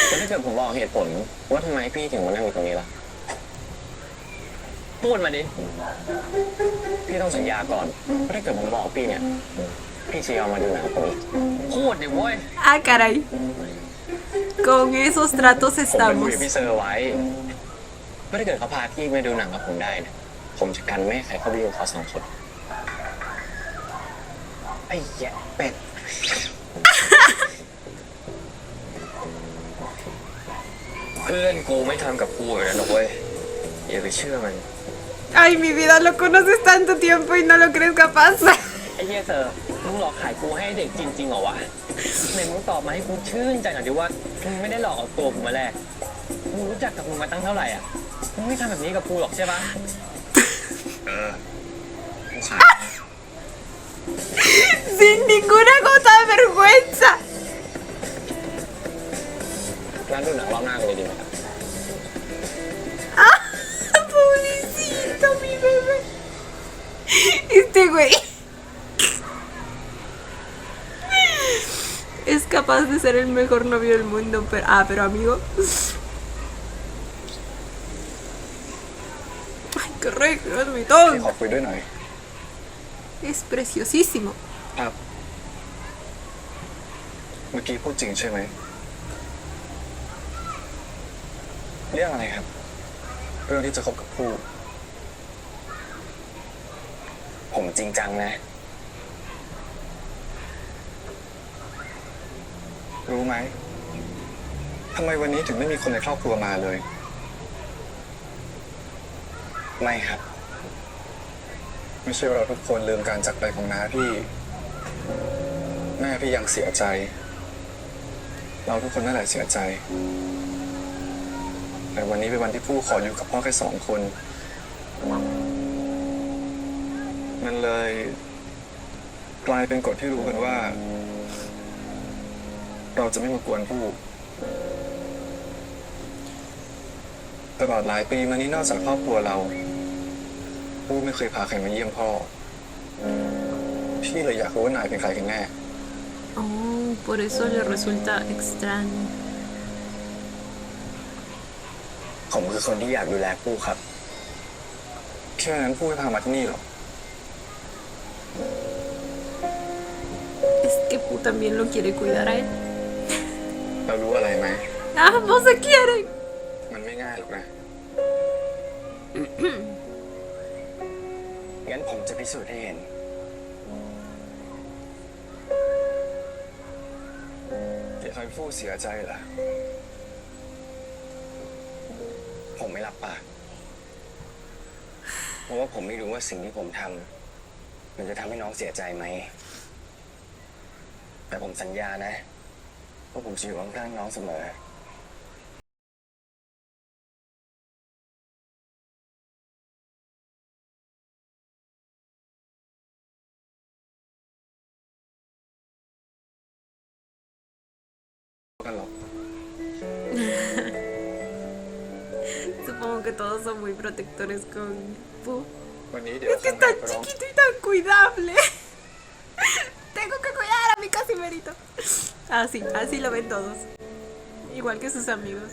แล้วถ้าเกิดผมบอกเหตุผลว่าทำไมพี่ถึงมานั่งอยู่ตรงนี้ล่ะ พูดมาดิ พี่ต้องสัญญาก่อนว่าถ้าเกิดผมบอกพี่เนี่ย พี่จะยอมมาดูหนังผมอีกพูดดิเว้ย Ah, caray. Con esos tratos ผมไปคุย estamos. กับพี่เซอร์ไว้ว่าถ้าเกิดเขาพาพี่ไปดูหนังกับผมได้เนี่ยผมจะกันไม่ให้ใครเข้าไปยุ่งกับเขาสองคน ไอ้แย่เป็ด เพื่อนกูไม่ทำกับกูอย่างนั้นหรอกเว้ยอย่าไปเชื่อมัน Ay, mi vida, lo conoces tanto tiempo y no lo crees capaz. ไอ้เหี้ยเซอร์มึงหลอกขายกูให้เด็กจริงๆเหรอวะไหนมึงตอบมาให้กูชื่นใจหน่อยดิว่ามึงไม่ได้หลอกเอาตัวกูมาแลกมึงรู้จักกับมึงมาตั้งเท่าไหร่อ่ะมึงไม่ทำแบบนี้กับกูหรอกใช่ปะ Sin ninguna gota de vergüenza. งั้นดูหนังรอบหน้ากันเลยดีไหมครับ Ah, pobrecito, mi bebé. Este güey es capaz de ser el mejor novio del mundo, pero amigo. Ay, qué regio es mi พี่ ton. ขอคุยด้วยหน่อย Es preciosísimo. ครับ เมื่อกี้พูดจริงใช่ไหม เรื่องอะไรครับ เรื่องที่จะคบกับผู้ ผมจริงจังนะ รู้ไหม ทำไมวันนี้ถึงไม่มีคนในครอบครัวมาเลย ไม่ครับ ไม่ใช่ว่าเราทุกคนลืมการจากไปของน้าพี่ แม่พี่ยังเสียใจ เราทุกคนนั่นแหละเสียใจ แต่วันนี้เป็นวันที่ผู้ขออยู่กับพ่อแค่2 คน มันเลยกลายเป็นกฎที่รู้กันว่า เราจะไม่มากวนผู้ตลอดหลายปีมานี้นอกจากครอบครัวเราผู้ไม่เคยพาใครมาเยี่ยมพ่อ พี่เลยอยากรู้ว่านายเป็นใครกันแน่ Oh, por eso le resulta extraño. ผมคือคนที่อยากดูแลผู้ครับ แค่นั้นผู้ไม่พามาที่นี่หรอก Es que Pooh también lo quiere cuidar a él. เรารู้อะไรไหม Ambos se quieren. มันไม่ง่ายหรอกนะ งั้นผมจะพิสูจน์ให้เห็น อย่าทำให้ผู้เสียใจล่ะ ผมไม่รับปาก เพราะว่าผมไม่รู้ว่าสิ่งที่ผมทำมันจะทำให้น้องเสียใจไหม แต่ผมสัญญานะว่าผมจะอยู่ข้างๆน้องเสมอ กันหรอก Supongo que todos son muy protectores con Pooh. วันนี้เดี๋ยว Es que คง es หา tan ไปร้อง chiquito y tan cuidable. Tengo que cuidar a mi Casimerito. Así, así lo ven todos. Igual que sus amigos.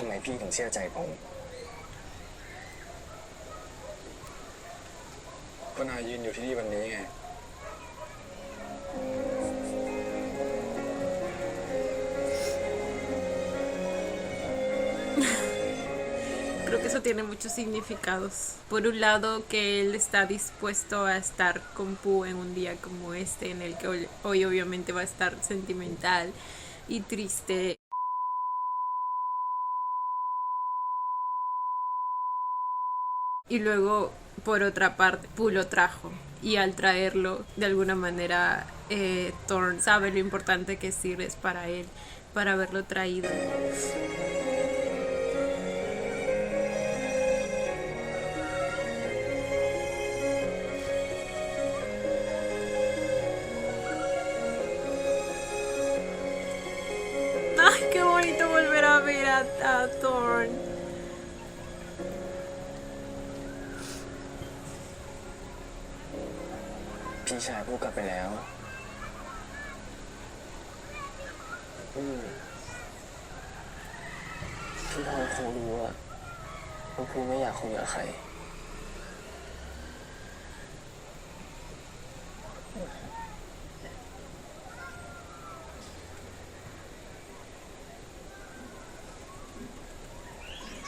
ทำไมพี่ถึงเชื่อใจผม ก็นายยืนอยู่ที่นี่วันนี้ไง Creo que eso tiene muchos significados. Por un lado, que él está dispuesto a estar con Pooh en un día como este, en el que hoy obviamente va a estar sentimental y triste. Y luego, por otra parte, Pooh lo trajo. Y al traerlo, de alguna manera, Thorn sabe lo importante que Sir es para él, para haberlo traído. Ay, qué bonito volver a ver a Thorn. พี่ชายพูดกลับไปแล้วพี่ทองคงรู้อะว่าพูไม่อยากคุยกับใคร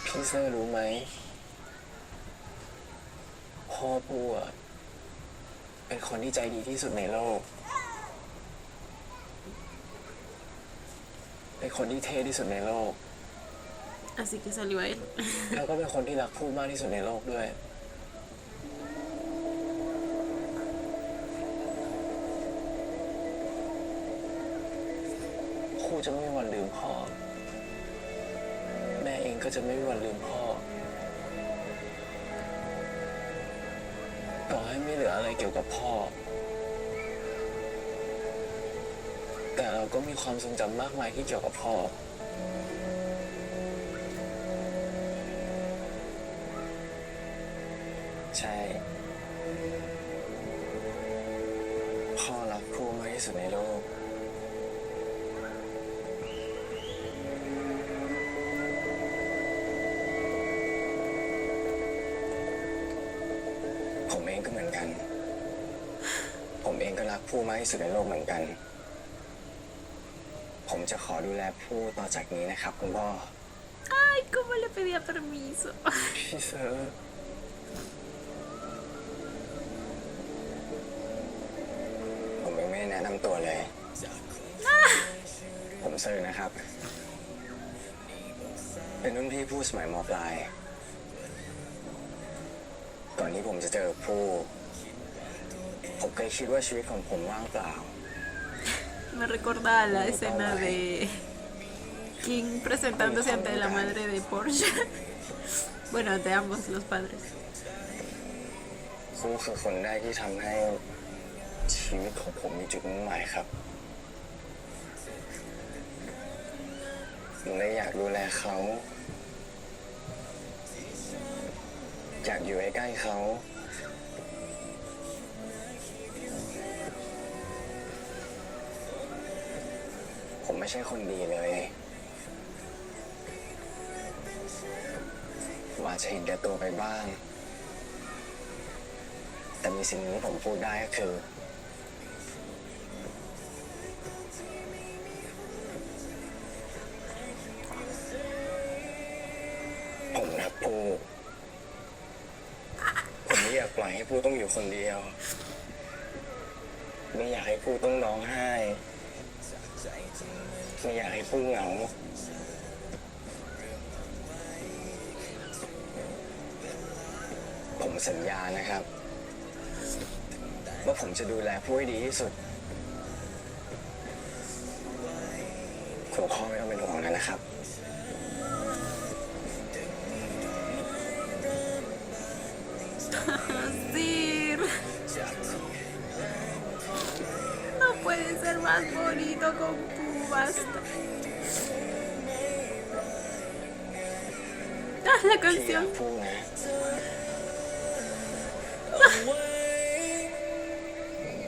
พี่เซอร์รู้ไหมพ่อพูอะเป็นคนที่ใจดีที่สุดในโลก เป็นคนที่เท่ที่สุดในโลก Así que salió a él. แล้วก็เป็นคนที่รักพูมากที่สุดในโลกด้วย ครูจะไม่มีวันลืมพ่อ แม่เองก็จะไม่มีวันลืมพ่อ ต่อให้ไม่เหลืออะไรเกี่ยวกับพ่อ แต่เราก็มีความทรงจำมากมายที่เกี่ยวกับพ่อ ใช่ พ่อรักครูมากที่สุดในโลก ผมเอง องก็เหมือนกัน ผมเองก็รักผู้มากที่สุดในโลกเหมือนกัน ผมจะขอดูแลผู้ต่อจากนี้นะครับคุณพ่อ Ay, ¿cómo le pedía permiso? พี่เซอร์ ผมยังไม่ได้แนะนำตัวเลย ผมเซอร์นะครับ เป็นรุ่นพี่ผู้สมัยมปลาย ก่อนที่ผมจะเจอผู้ ผมเคยคิดว่าชีวิตของผมว่างเปล่า Me recordaba la escena de King presentándose ante la madre de Porsche. Bueno, de ambos los padres. ผู้คือคนแรกที่ทำให้ชีวิตของผมมีจุดมุ่งหมายครับ ผมเลยอยากดูแลเขา อยากอยู่ใกล้ๆเขา ผมไม่ใช่คนดีเลยว่าจะเห็นแก่ตัวไปบ้าง แต่มีสิ่งหนึ่งที่ผมพูดได้ก็คือ ผมรักผู้ผมไม่อยากปล่อยให้ผู้ต้องอยู่คนเดียว ไม่อยากให้ผู้ต้องร้องไห้ ไม่อยากให้ผู้เหงา ผมสัญญานะครับ ว่าผมจะดูแลผู้ให้ดีที่สุด คุณพ่อไม่ต้องเป็นห่วงนะครับ Sir. No puede ser más bonito con Pooh, basta. Ah, la พี่รัก canción. ผู้นะ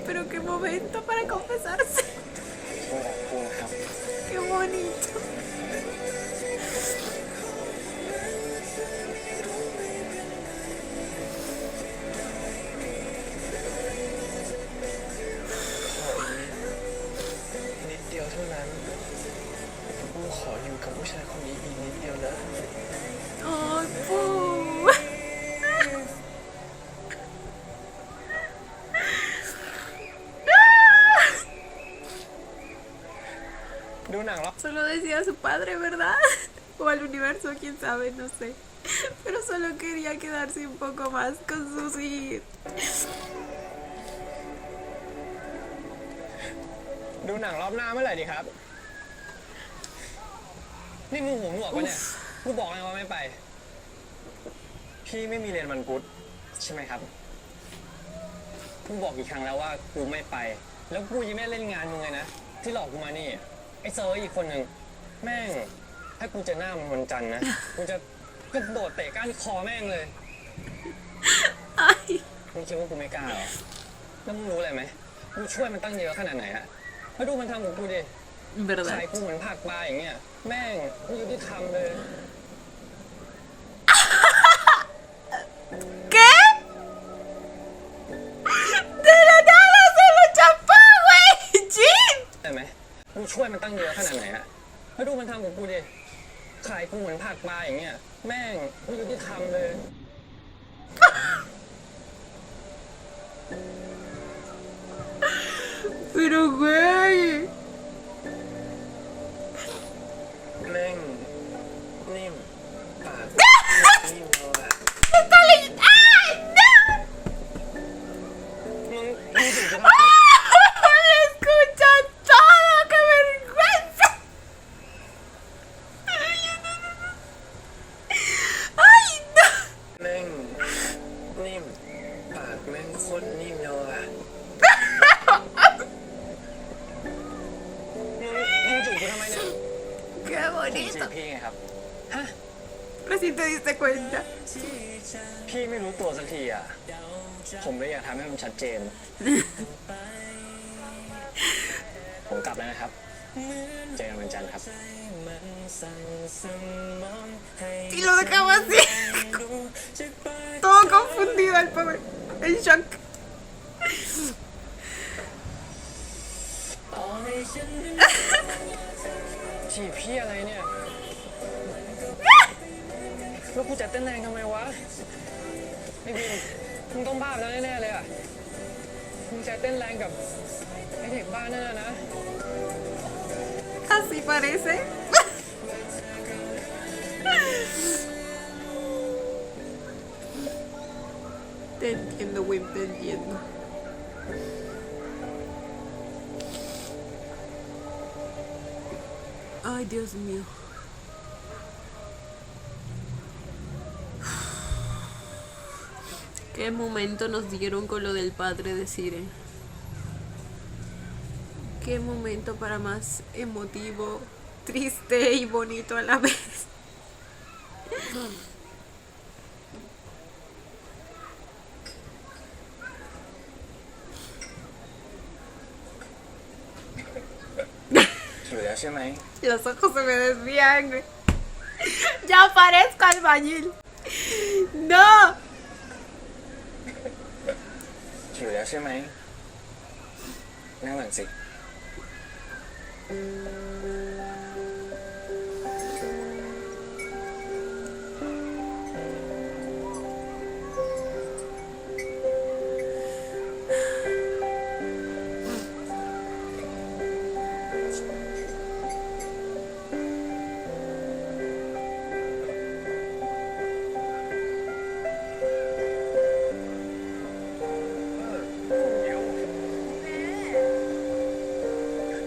Pero qué momento para confesarse. พี่รักผู้นะครับ Qué bonito. นิดเดียวเท่านั้นผู้ขออยู่กับผู้ชายคนนี้อีกนิดเดียวนะ Ay, Pooh. Solo decía a su padre, ¿verdad? O al universo, quién sabe, no sé. Pero solo quería quedarse un poco más con sus hijos. ดูหนังรอบหน้าเมื่อไหร่ดีครับ นี่มึงหูหนวกปะเนี่ย กูบอกไงว่าไม่ไป พี่ไม่มีเรียนวันพุธใช่ไหมครับ กูบอกกี่ครั้งแล้วว่ากูไม่ไป แล้วกูยังไม่ได้เล่นงานมึงเลยนะ ที่หลอกกูมานี่ ไอ้เซอร์อีกคนหนึ่งแม่ง ถ้ากูเจะหน้ามันวันจันทร์นะ กูจะกระโดดเตะก้านคอแม่งเลย Ay, มึงคิดว่ากูไม่กล้าเหรอ แล้วมึงรู้อะไรไหมกูช่วยมันตั้งเยอะขนาดไหนอะมาดูมันทำกับกูดิ ¿verdad? ขายกูเหมือนผักปลาอย่างเงี้ย แม่งไม่ยุติธรรมเลย ¿Qué? De la nada se lo chapó, güey. Jin. ได้ไหมกูช่วยมันตั้งเยอะขนาดไหนอะมาดูมันทำกับกูดิขายกูเหมือนผักปลาอย่างเงี้ย แม่งไม่ยุติธรรมเลย Pero, güey. แม่งนิ่มปากนิ่มเลย Está leyendo. ¡Ay, no! มึงถึงจะทำ ¡Le escucha todo! ¡Qué vergüenza! ¡Ay, no! แม่งนิ่มปากแม่งโคตรนิ่มเลยอะ มึงจูบกูทำไมเนี่ย ¡Qué จี bonito! พี่ไงครับ Recién te diste cuenta. พี่ไม่รู้ตัวสักทีอะผมเลยอยากทำให้มันชัดเจน ผมกลับแล้วนะครับ เจอกันวันจันทร์ครับ Y lo dejaba así. Todo confundido el pobre. En shock.ถีบพี่อะไรเนี่ย แล้วกูจะเต้นแรงทำไมวะไอ้บินมึงต้องบ้าไปแล้วแน่ๆเลยอ่ะ มึงจะเต้นแรงกับไอ้เด็กบ้านั่นนะ Así parece. Te entiendo, Wim, te entiendo. Ay, Dios mío. Qué momento nos dieron con lo del padre de Sire. Qué momento para más emotivo, triste y bonito a la vez. Los ojos se me desvían, güey. Ya parezco albañil. No. อยู่แล้วใช่ไหมนั่งหลังสิ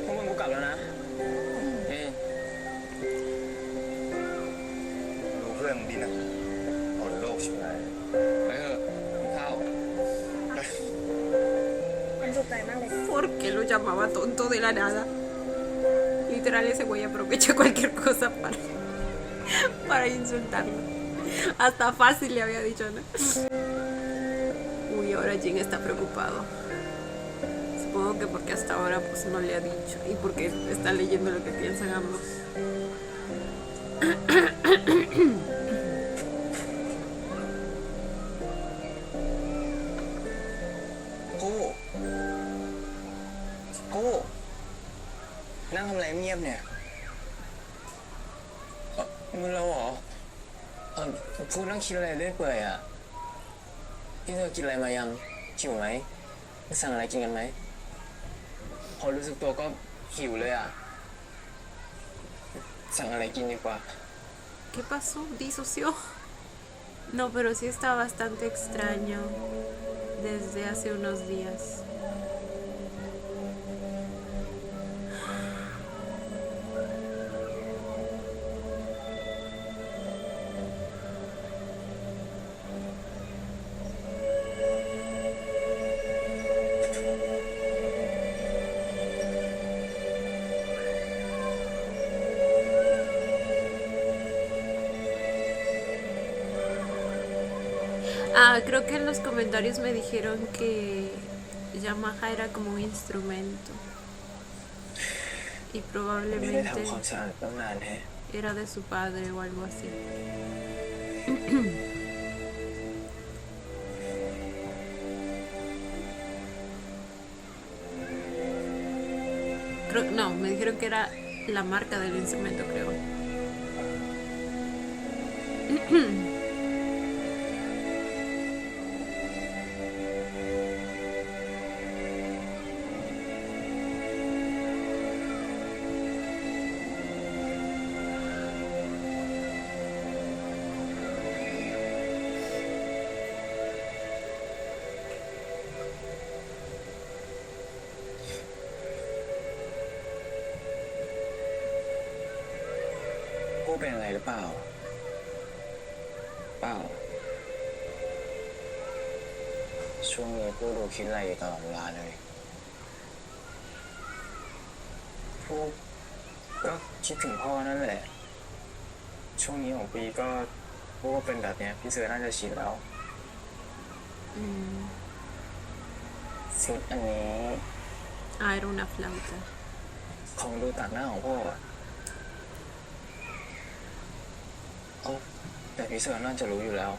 พวกมึงกูกลับแล้วนะนี่ รู้เรื่องดีนะอ่อนโลกใช่ไหม ไปเถอะกินข้าว ¿Por qué lo llamaba tonto de la nada? Literal, ese güey aprovecha cualquier cosa para insultarlo. Hasta fácil le había dicho, ¿no? Uy, ahora Jin está preocupado. Supongo que porque hasta ahora pues no le ha dicho y porque está leyendo lo que piensan ambos. กูนั่งทำอะไรเงียบเนี่ยมึงเราเหรอพูดนั่งคิดอะไรเรื่อยเปื่อยอ่ะพี่เธอกินอะไรมายังหิวไหมสั่งอะไรกินกันไหมพอรู้สึกตัวก็หิวเลยอ่ะสั่งอะไรกินดีกว่า ¿Qué pasó? ¿Disoció? No, pero sí está bastante extraño desde hace unos días. Ah, creo que en los comentarios me dijeron que Yamaha era como un instrumento y ไม่ได้ probablemente ทำความสะอาดตั้งนานแฮะ era de su padre o algo así. No, me dijeron que era la marca del instrumento, creo.กูเป็นอะไรหรือเปล่า เปล่า ช่วงนี้กูดูคิดอะไรอยู่ตลอดเวลาเลยกูก็คิดถึงพ่อนั่นแหละ ช่วงนี้ของปีก็กูก็เป็นแบบเนี้ยพี่เสือน่าจะชินแล้ว ชุดอันนี้ Ah, era una flauta. ของดูต่างหน้าของพ่ออะแต่พี่เสือน่าจะรู้อยู่แล้ว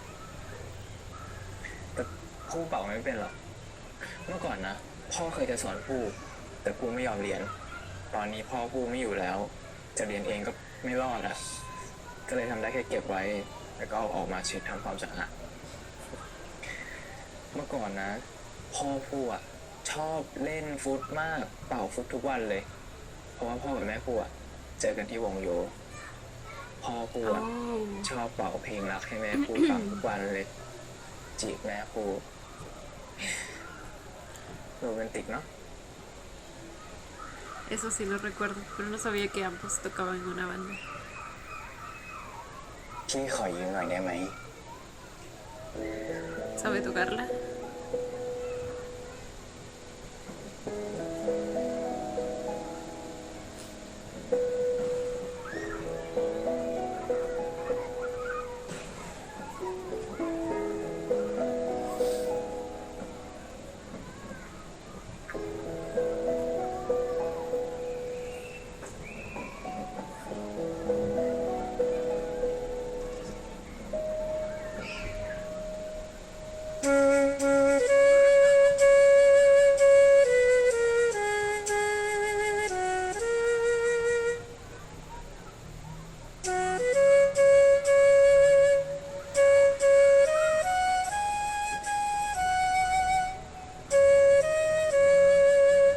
แต่ ผู้เป่าไม่เป็นหรอกเมื่อก่อนนะพ่อเคยจะสอนผู้แต่ผู้ไม่ยอมเรียน ตอนนี้พ่อผู้ไม่อยู่แล้ว จะเรียนเองก็ไม่รอดอ่ะก็เลยทำได้แค่เก็บไว้แล้วก็เอาออกมาเช็ดทำความสะอาดเมื่อก่อนนะพ่อผู้อ่ะชอบเล่นฟุตมากเป่าฟุตทุกวันเลย เพราะว่าพ่อกับแม่ผู้อ่ะเจอกันที่วงโยพ่อผู้อ่ะ ชอบเป่าเพลงรักให้แม่พูดฟังทุกวันเลย จีบแม่พูดโรแมนติกเนาะ Eso sí lo recuerdo, pero no sabía que ambos tocaban en una banda. พี่ขอยืมหน่อยได้ไหม ¿Sabe tocarla?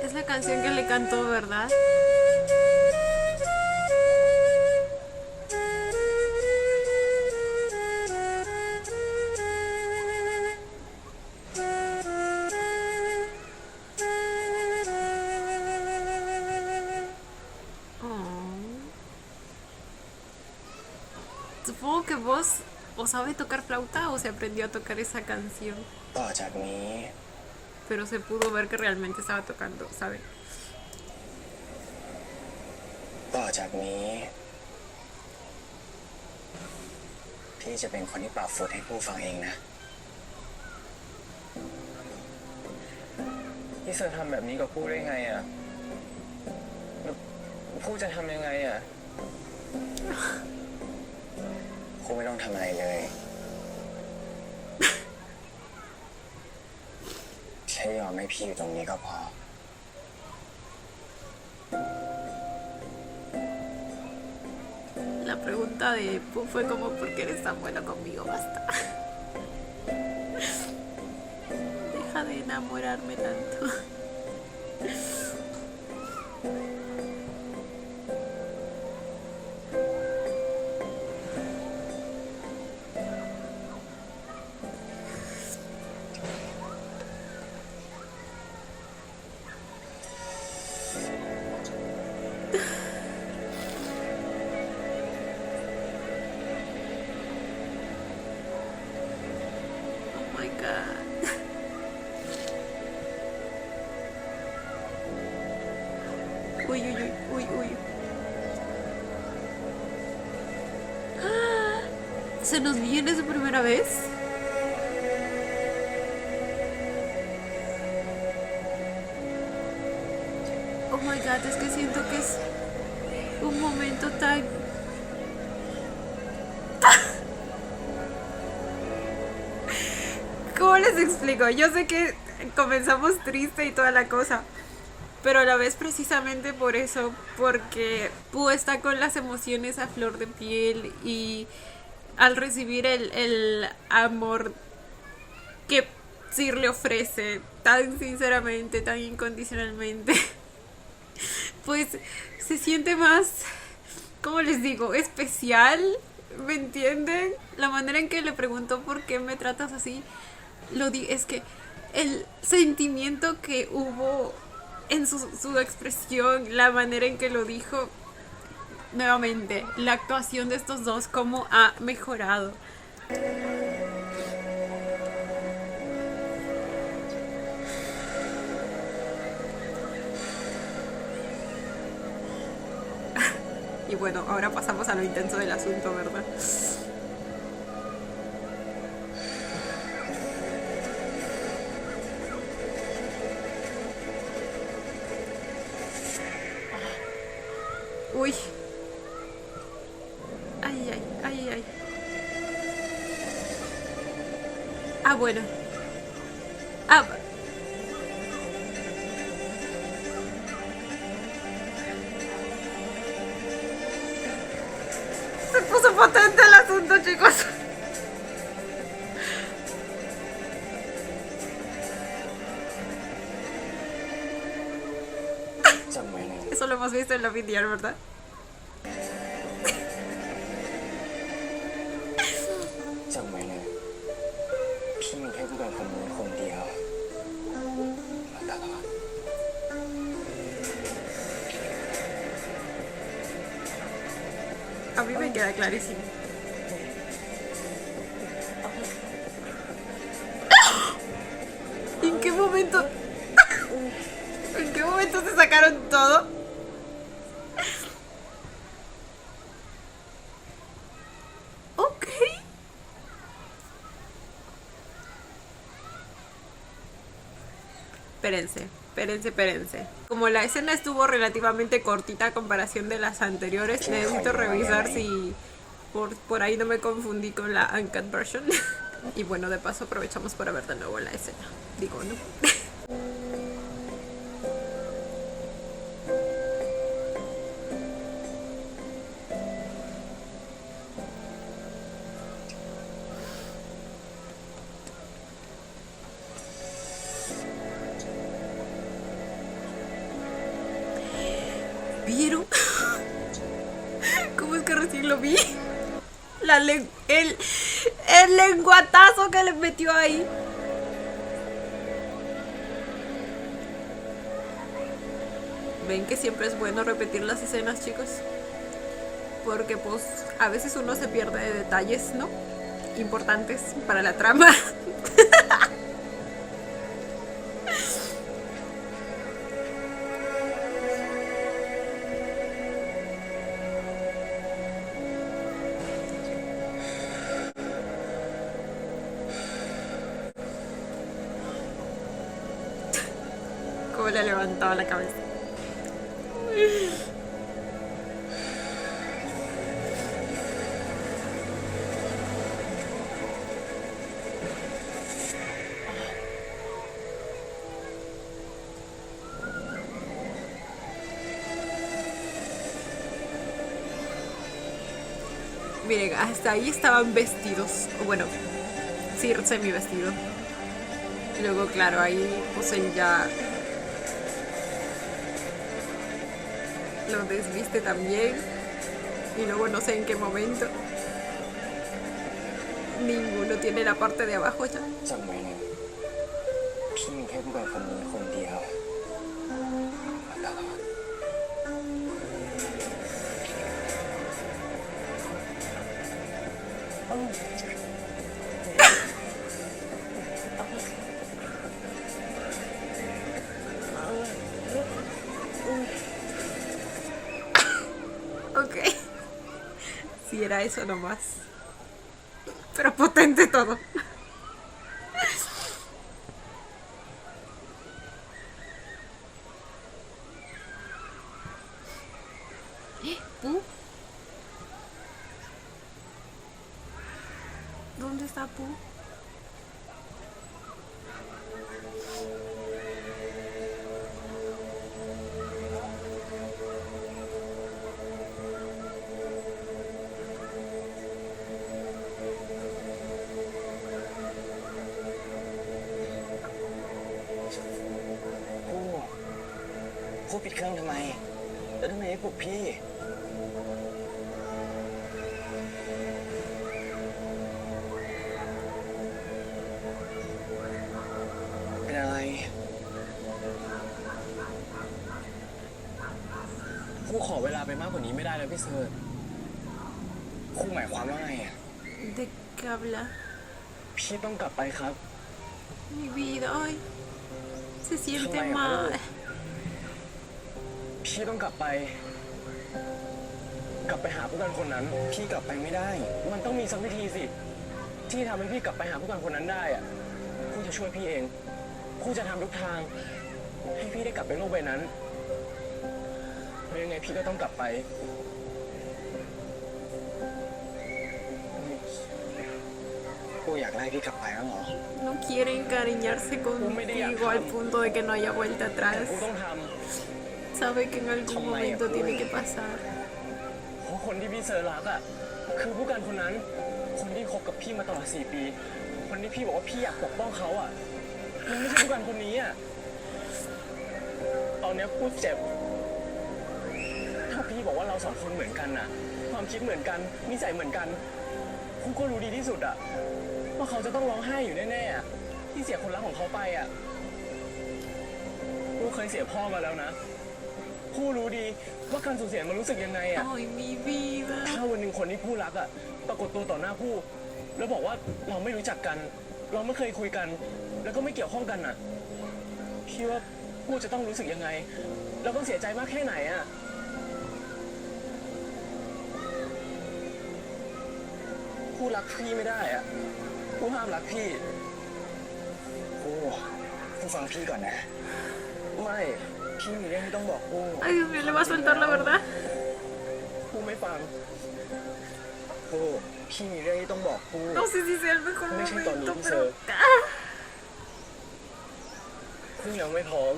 Es la canción que le cantó, ¿verdad? Supongo que vos o sabe tocar flauta o se aprendió a tocar esa canción. ต่อจากนี้ Pero se pudo ver que realmente estaba tocando, ¿sabe? ต่อจากนี้พี่จะเป็นคนที่ปรับฟุตให้ผู้ฟังเองนะพี่เสือทำแบบนี้กับผู้ได้ไงอ่ะผู้จะทำยังไงอ่ะผู้ไม่ต้องทำอะไรเลยแค่ยอมให้พี่อยู่ตรงนี้ก็พอ La pregunta de Pooh fue como, ¿por qué eres tan bueno conmigo? Basta. Deja de enamorarme tanto. Oh my god. Uy, uy, uy, uy, uy. ¡Ah! ¿Se nos viene su primera vez? Oh my god, es que siento que es un momento tan... ¿Cómo les explico? Yo sé que comenzamos triste y toda la cosa, pero a la vez precisamente por eso, porque Pooh está con las emociones a flor de piel y al recibir el amor que Sir le ofrece tan sinceramente, tan incondicionalmente, pues se siente más, ¿cómo les digo? Especial, ¿me entienden? La manera en que le preguntó por qué me tratas así, es que el sentimiento que hubo en su expresión, la manera en que lo dijo, nuevamente, la actuación de estos dos, cómo ha mejorado. Y bueno, ahora pasamos a lo intenso del asunto, ¿verdad? Uy. Ay, ay, ay, ay. Ah, bueno. Ah, se puso potente el asunto, chicos. Eso lo hemos visto en la video, ¿verdad? A mí me queda clarísimo. ¿En qué momento? ¿En qué momento se sacaron todo? Ok. Espérense. Como la escena estuvo relativamente cortita a comparación de las anteriores, necesito revisar si por ahí no me confundí con la uncut version. Y bueno, de paso aprovechamos para ver de nuevo la escena. Digo, ¿no? ¿Vieron? ¿Cómo es que recién lo vi? El lenguatazo que le metió ahí. Ven que siempre es bueno repetir las escenas, chicos. Porque pues a veces uno se pierde de detalles, ¿no? Importantes para la trama. Cómo le levantaba la cabeza. Miren, hasta ahí estaban vestidos. O bueno, sí, semi vestido. Luego, claro, ahí pues él ya lo desviste también. Y luego no sé en qué momento ninguno tiene la parte de abajo ya. Ok. Si era eso nomás. Pero potente todo. ¿Pu? ¿Dónde está Pu?พูดปิดเครื่องทำไมแล้วทำไมไม่ปลุกพี่เป็นอะไรครูขอเวลาไปมากกว่านี้ไม่ได้แล้วพี่เสิร์ชครูหมายความว่าไงอ่ะ ¿De qué habla? พี่ต้องกลับไปครับ Mi vida, ay. Se siente mal. พี่ต้องกลับไปหาผู้กันคนนั้นพี่กลับไปไม่ได้ มันต้องมีสักวิธีสิที่ทำให้พี่กลับไปหาผู้กันคนนั้นได้อ่ะครูจะช่วยพี่เองครูจะทำทุกทางให้พี่ได้กลับไปโลกใบนั้นเพราะยังไงพี่ก็ต้องกลับไป ผู้อยากไล่พี่กลับไปแล้วเหรอ No quiere encariñarse contigo al punto de que no haya vuelta แต่ atrás. กูต้องท Sabe que en algún momento tiene que pasar. ำเพราะคนที่พี่เซอร์รักอ่ะคือผู้กันคนนั้น คนที่คบกับพี่มาตลอด4 ปี คนที่พี่บอกว่าพี่อยากปกป้องเขาอ่ะมันไม่ใช่ผู้กันคนนี้อ่ะตอนเนี้ยพูดเจ็บถ้าพี่บอกว่าเราสองคนเหมือนกันน่ะ ความคิดเหมือนกันนิสัยเหมือนกันกูก็รู้ดีที่สุดอ่ะว่าเขาจะต้องร้องไห้อยู่แน่ๆอะที่เสียคนรักของเขาไปอ่ะกูเคยเสียพ่อมาแล้วนะผู้รู้ดีว่าการสูญเสียมันรู้สึกยังไงอ่ะ Ay, mi vida. ถ้าวันหนึ่งคนที่ผู้รักอ่ะปรากฏตัวต่อหน้าผู้แล้วบอกว่าเราไม่รู้จักกัน เราไม่เคยคุยกัน แล้วก็ไม่เกี่ยวข้องกันอ่ะพี่ว่าผู้จะต้องรู้สึกยังไงเราต้องเสียใจมากแค่ไหนอ่ะผู้รักพี่ไม่ได้อ่ะผู้ห้ามรักพี่ผู้ฟังพี่ก่อนนะไม่พี่มีเรื่องที่ต้องบอกผู้ Ay, Dios mío, le va a soltar la verdad. ผู้ไม่ฟังผู้พี่มีเรื่องที่ต้องบอกผู้ No sé si sea el mejor Me siento momento, bien, pero. sir. ผู้ยังไม่พร้อม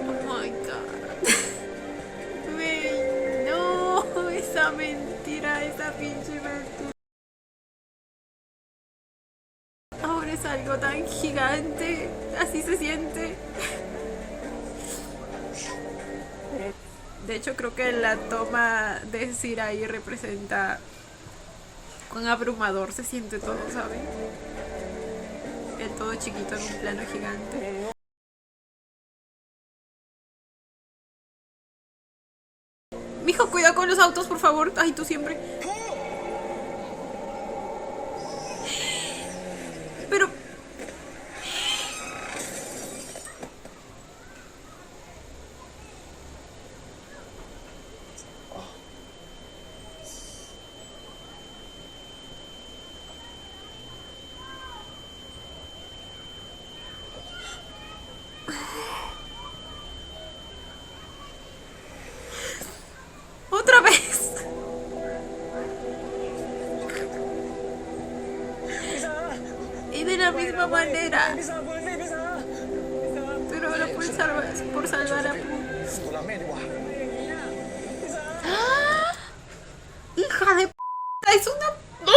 Oh my god. Güey, no, esa mentira, esa pinche mentira. Ahora es algo tan gigante, así se siente. De hecho, creo que la toma de Sirai representa cuán abrumador se siente todo, ¿saben? El todo chiquito en un plano gigante. Mijo, cuidado con los autos, por favor. Ay, tú siempre. Pero. Otra vez. Y de la misma manera. Pero ahora por salvar a Pooh. กูรับแม่ดีกว่า ¡Ah! ¡Hija de p! ¡Es una.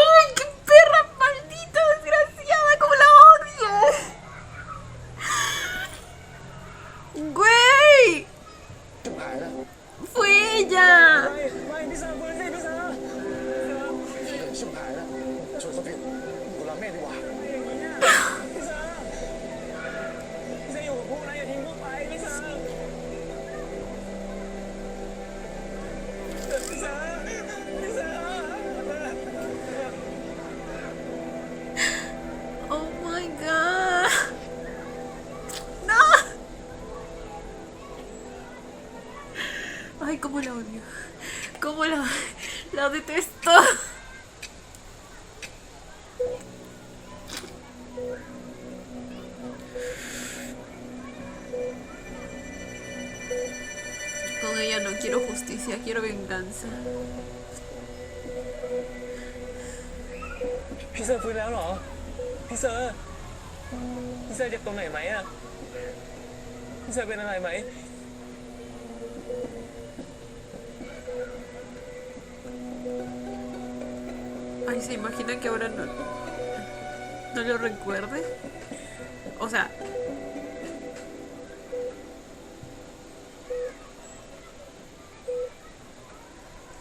¡Ay, qué perra maldita desgraciada! ¡Cómo la odio! ¡Güey! จุ๊บหายแล้ว ¡Fue ella! ไม่พี่ซาปืนสิพี่ซาจุ๊บหายแล้วชวนเขาผิดกูรับแม่ดีกว่าพี่ซาอยู่กับพวกนะอย่าทิ้งพวกไปพี่ซาพี่ซาพี่ซา ¡Oh my god! ¡No! Ay, cómo la odio. Cómo la detesto. Con ella no quiero justicia, quiero venganza. พี่เซอร์ฟื้นแล้วเหรอพี่เซอร์เจ็บตรงไหนไหมอ่ะพี่เซอร์เป็นอะไรไหม Ay, ¿se imaginan que ahora no lo recuerde? O sea,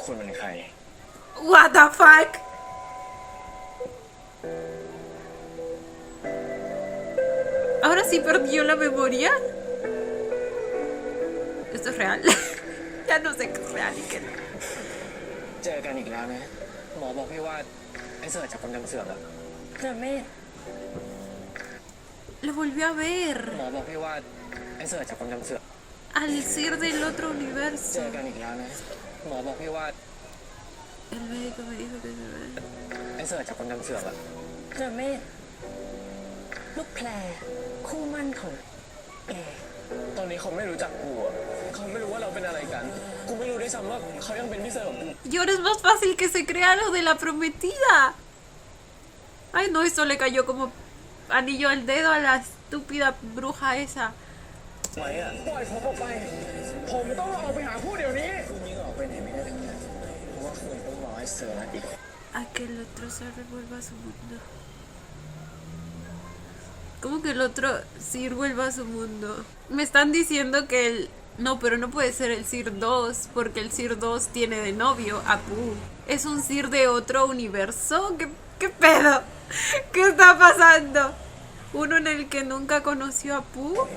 คุณเป็นใคร what the fuck? ¿Ahora sí perdió la memoria? ¿Esto es real? Ya no sé qué es real y qué no. เจอกันอีกแล้วนะ หมอบอกพี่ว่าไอ้เสิร์ชจากความจำเสื่อมอะเสื่อมไม่ Lo volvió a ver หมอบอกพี่ว่าไอ้เสิร์ชจากความจำเสื่อม al Sir del otro เจ universo. อกันอีกแล้วนะหมอบอกพี่ว่า El médico me dijo que se ve. ไอ้เสิร์ชจากความจำเสื่อมอะเสื่อมไม่ลูกแพรคู่มั่นของแกตอนนี้เขาไม่รู้จักกูอะเขาไม่รู้ว่าเราเป็นอะไรกันกูไม่รู้ด้วยซ้ำว่าเขายังเป็นพี่เสิร์ชของกู Y ahora es más fácil que se crea lo de la prometida. Ay, no, esto le cayó como anillo al dedo a la estúpida bruja esa. ไหมอะปล่อยผมออกไป ผมต้องออกไปหาผู้เดี๋ยวนี้พรุ่งนี้ออกไปไหนไม่ได้ทั้งนั้นเพราะว่าคุณต้องรอให้เสิร์ชอีก A que el otro se revuelva a su mundo. ¿Cómo que el otro Sir vuelva a su mundo? Me están diciendo que el... No, pero no puede ser el Sir 2, porque el Sir 2 tiene de novio a Pooh. ¿Es un Sir de otro universo? ¿Qué pedo? ¿Qué está pasando? ¿Uno en el que nunca conoció a Pooh?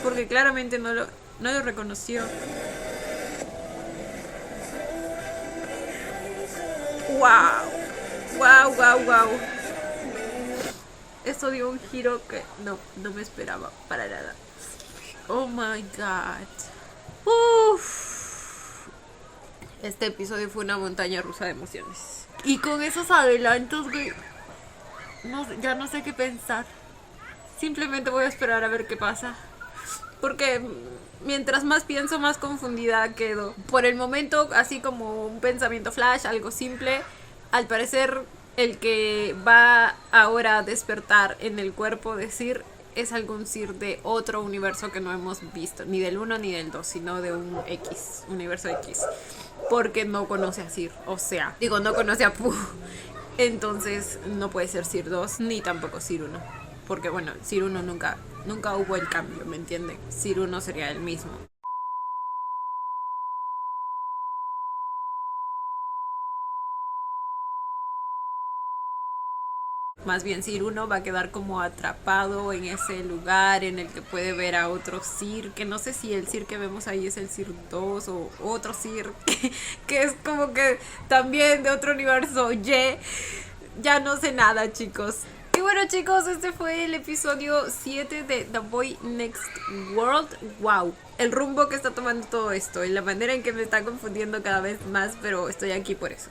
Porque claramente no lo reconoció. ¡Wow! ¡Wow, wow, wow! Esto dio un giro que no me esperaba para nada. Oh my god. Uf. Este episodio fue una montaña rusa de emociones. Y con esos adelantos, güey, ya no sé qué pensar. Simplemente voy a esperar a ver qué pasa. Porque mientras más pienso, más confundida quedo. Por el momento, así como un pensamiento flash, algo simple, al parecer el que va ahora a despertar en el cuerpo de Sir es algún Sir de otro universo que no hemos visto, ni del 1 ni del 2, sino de un X, universo X, porque no conoce a Sir, o sea, digo, no conoce a Pooh, entonces no puede ser Sir 2, ni tampoco Sir 1, porque bueno, Sir 1 nunca hubo el cambio, ¿me entienden? Sir 1 sería el mismo. Más bien Sir 1 va a quedar como atrapado en ese lugar en el que puede ver a otro Sir, que no sé si el Sir que vemos ahí es el Sir 2 o otro Sir que es como que también de otro universo. Ya no sé nada, chicos. Y bueno, chicos, este fue el episodio 7 de The Boy Next World. Wow, el rumbo que está tomando todo esto y la manera en que me está confundiendo cada vez más, pero estoy aquí por eso.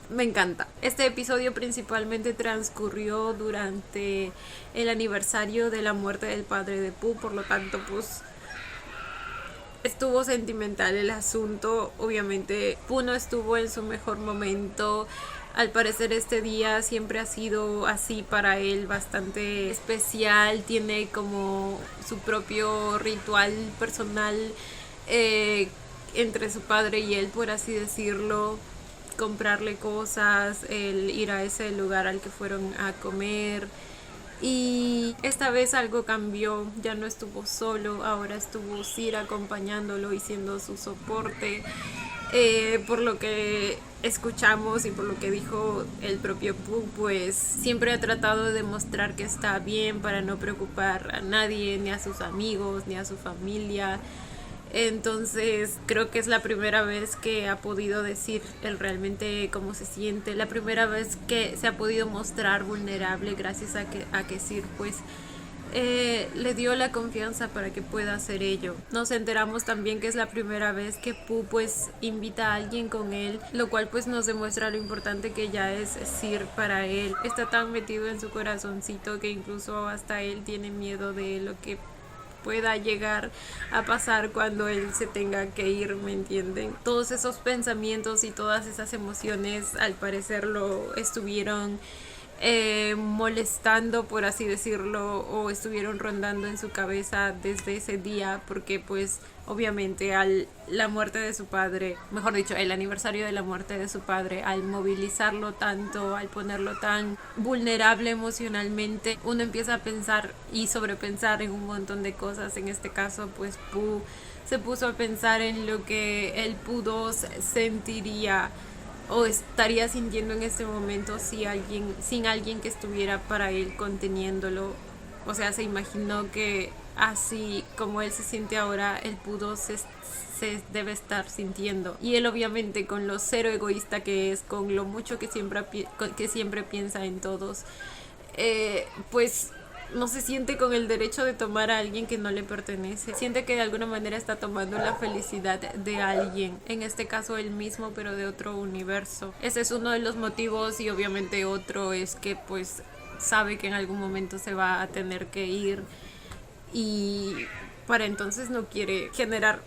Me encanta. Este episodio principalmente transcurrió durante el aniversario de la muerte del padre de Pooh, por lo tanto, pues estuvo sentimental el asunto. Obviamente Pooh no estuvo en su mejor momento. Al parecer este día siempre ha sido así para él, bastante especial. Tiene como su propio ritual personal entre su padre y él, por así decirlo. Comprarle cosas, el ir a ese lugar al que fueron a comer. Y esta vez algo cambió, ya no estuvo solo, ahora estuvo Sir acompañándolo y siendo su soporte. Por lo que escuchamos y por lo que dijo el propio Pooh, pues siempre ha tratado de demostrar que está bien para no preocupar a nadie, ni a sus amigos, ni a su familia. Entonces creo que es la primera vez que ha podido decir él realmente cómo se siente, la primera vez que se ha podido mostrar vulnerable gracias a que Sir pues le dio la confianza para que pueda hacer ello. Nos enteramos también que es la primera vez que Pooh pues invita a alguien con él, lo cual pues nos demuestra lo importante que ya es Sir para él. Está tan metido en su corazoncito que incluso hasta él tiene miedo de lo que pueda llegar a pasar cuando él se tenga que ir, ¿me entienden? Todos esos pensamientos y todas esas emociones al parecer lo estuvieron molestando, por así decirlo, o estuvieron rondando en su cabeza desde ese día, porque pues obviamente la muerte de su padre, mejor dicho, el aniversario de la muerte de su padre, al movilizarlo tanto, al ponerlo tan vulnerable emocionalmente, uno empieza a pensar y sobrepensar en un montón de cosas. En este caso pues Pooh se puso a pensar en lo que el Pooh 2 sentiría o estaría sintiendo en este momento sin alguien que estuviera para él conteniéndolo. O sea, se imaginó que así como él se siente ahora, el Pudo se debe estar sintiendo. Y él obviamente, con lo cero egoísta que es, con lo mucho que siempre piensa en todos, pues no se siente con el derecho de tomar a alguien que no le pertenece. Siente que de alguna manera está tomando la felicidad de alguien, en este caso él mismo, pero de otro universo. Ese es uno de los motivos, y obviamente otro es que pues sabe que en algún momento se va a tener que ir, y para entonces no quiere generar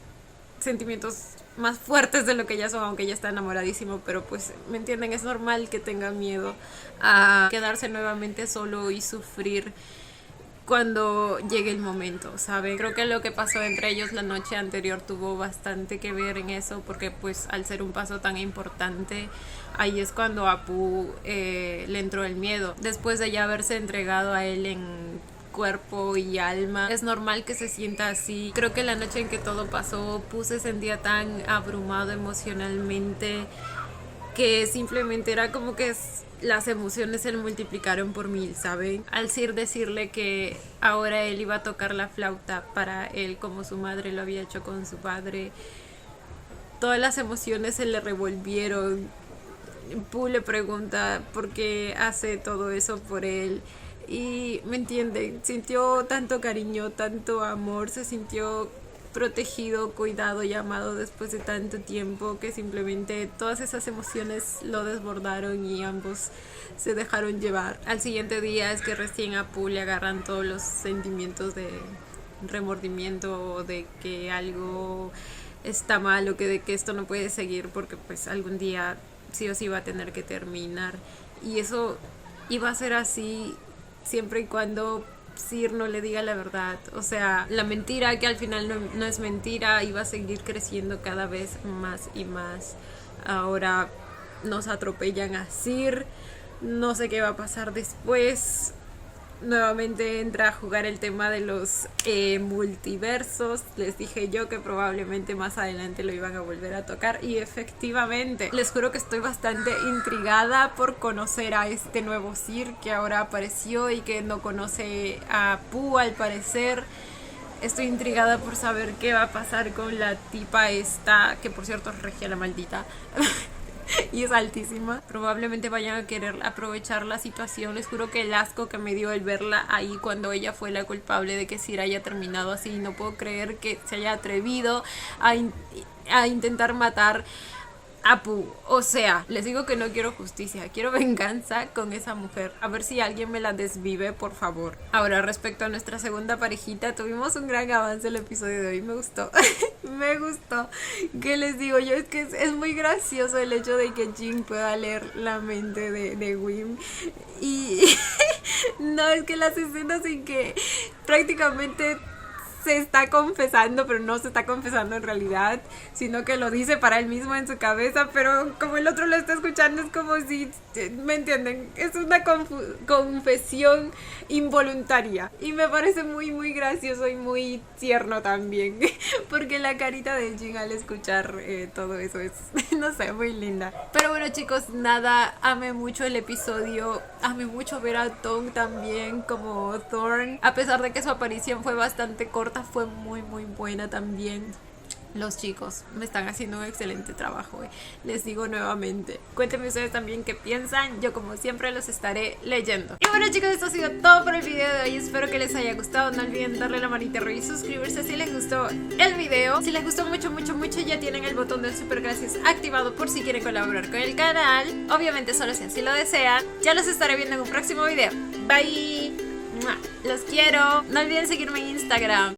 sentimientos más fuertes de lo que ya son, aunque ya está enamoradísimo, pero pues me entienden, es normal que tenga miedo a quedarse nuevamente solo y sufrir cuando llegue el momento, ¿saben? Creo que lo que pasó entre ellos la noche anterior tuvo bastante que ver en eso, porque pues al ser un paso tan importante, ahí es cuando a Pooh le entró el miedo. Después de ya haberse entregado a él en cuerpo y alma, es normal que se sienta así. Creo que la noche en que todo pasó, Pooh se sentía tan abrumado emocionalmente que simplemente era como que las emociones se multiplicaron por 1000, ¿saben? Al Sir decirle que ahora él iba a tocar la flauta para él como su madre lo había hecho con su padre, todas las emociones se le revolvieron. Pooh le pregunta por qué hace todo eso por él, y me entienden, sintió tanto cariño, tanto amor, se sintió protegido, cuidado y amado después de tanto tiempo, que simplemente todas esas emociones lo desbordaron y ambos se dejaron llevar. Al siguiente día es que recién a Pooh le agarran todos los sentimientos de remordimiento, o de que algo está mal, o que de que esto no puede seguir, porque pues algún día sí o sí va a tener que terminar, y eso iba a ser así siempre y cuando Sir no le diga la verdad. O sea, la mentira, que al final no es mentira, iba a seguir creciendo cada vez más y más. Ahora nos atropellan a Sir, no sé qué va a pasar después. Nuevamente entra a jugar el tema de los multiversos. Les dije yo que probablemente más adelante lo iban a volver a tocar, y efectivamente, les juro que estoy bastante intrigada por conocer a este nuevo Sir que ahora apareció y que no conoce a Pooh al parecer. Estoy intrigada por saber qué va a pasar con la tipa esta, que por cierto es regia la maldita y es altísima. Probablemente vayan a querer aprovechar la situación. Les juro que el asco que me dio el verla ahí cuando ella fue la culpable de que Sir haya terminado así. No puedo creer que se haya atrevido a intentar matar a Pooh. O sea, les digo que no quiero justicia, quiero venganza con esa mujer. A ver si alguien me la desvive, por favor. Ahora, respecto a nuestra segunda parejita, tuvimos un gran avance el episodio de hoy. Me gustó. Me gustó. ¿Qué les digo yo? Es que es muy gracioso el hecho de que Jin pueda leer la mente de Wim. Y no, es que las escenas en que prácticamente se está confesando, pero no se está confesando en realidad, sino que lo dice para él mismo en su cabeza, pero como el otro lo está escuchando, es como si, ¿me entienden? Es una confesión involuntaria, y me parece muy muy gracioso y muy tierno también, porque la carita de Jin al escuchar todo eso es, no sé, muy linda. Pero bueno, chicos, nada, amé mucho el episodio, amé mucho ver a Tong también como Thorn, a pesar de que su aparición fue bastante corta, fue muy muy buena también. Los chicos me están haciendo un excelente trabajo, les digo nuevamente. Cuéntenme ustedes también qué piensan, yo como siempre los estaré leyendo. Y bueno, chicos, esto ha sido todo por el video de hoy. Espero que les haya gustado. No olviden darle la manita arriba y suscribirse si les gustó el video. Si les gustó mucho mucho mucho, ya tienen el botón del super gracias activado por si quieren colaborar con el canal. Obviamente solo si así lo desean. Ya los estaré viendo en un próximo video. Bye. Los quiero. No olviden seguirme en Instagram.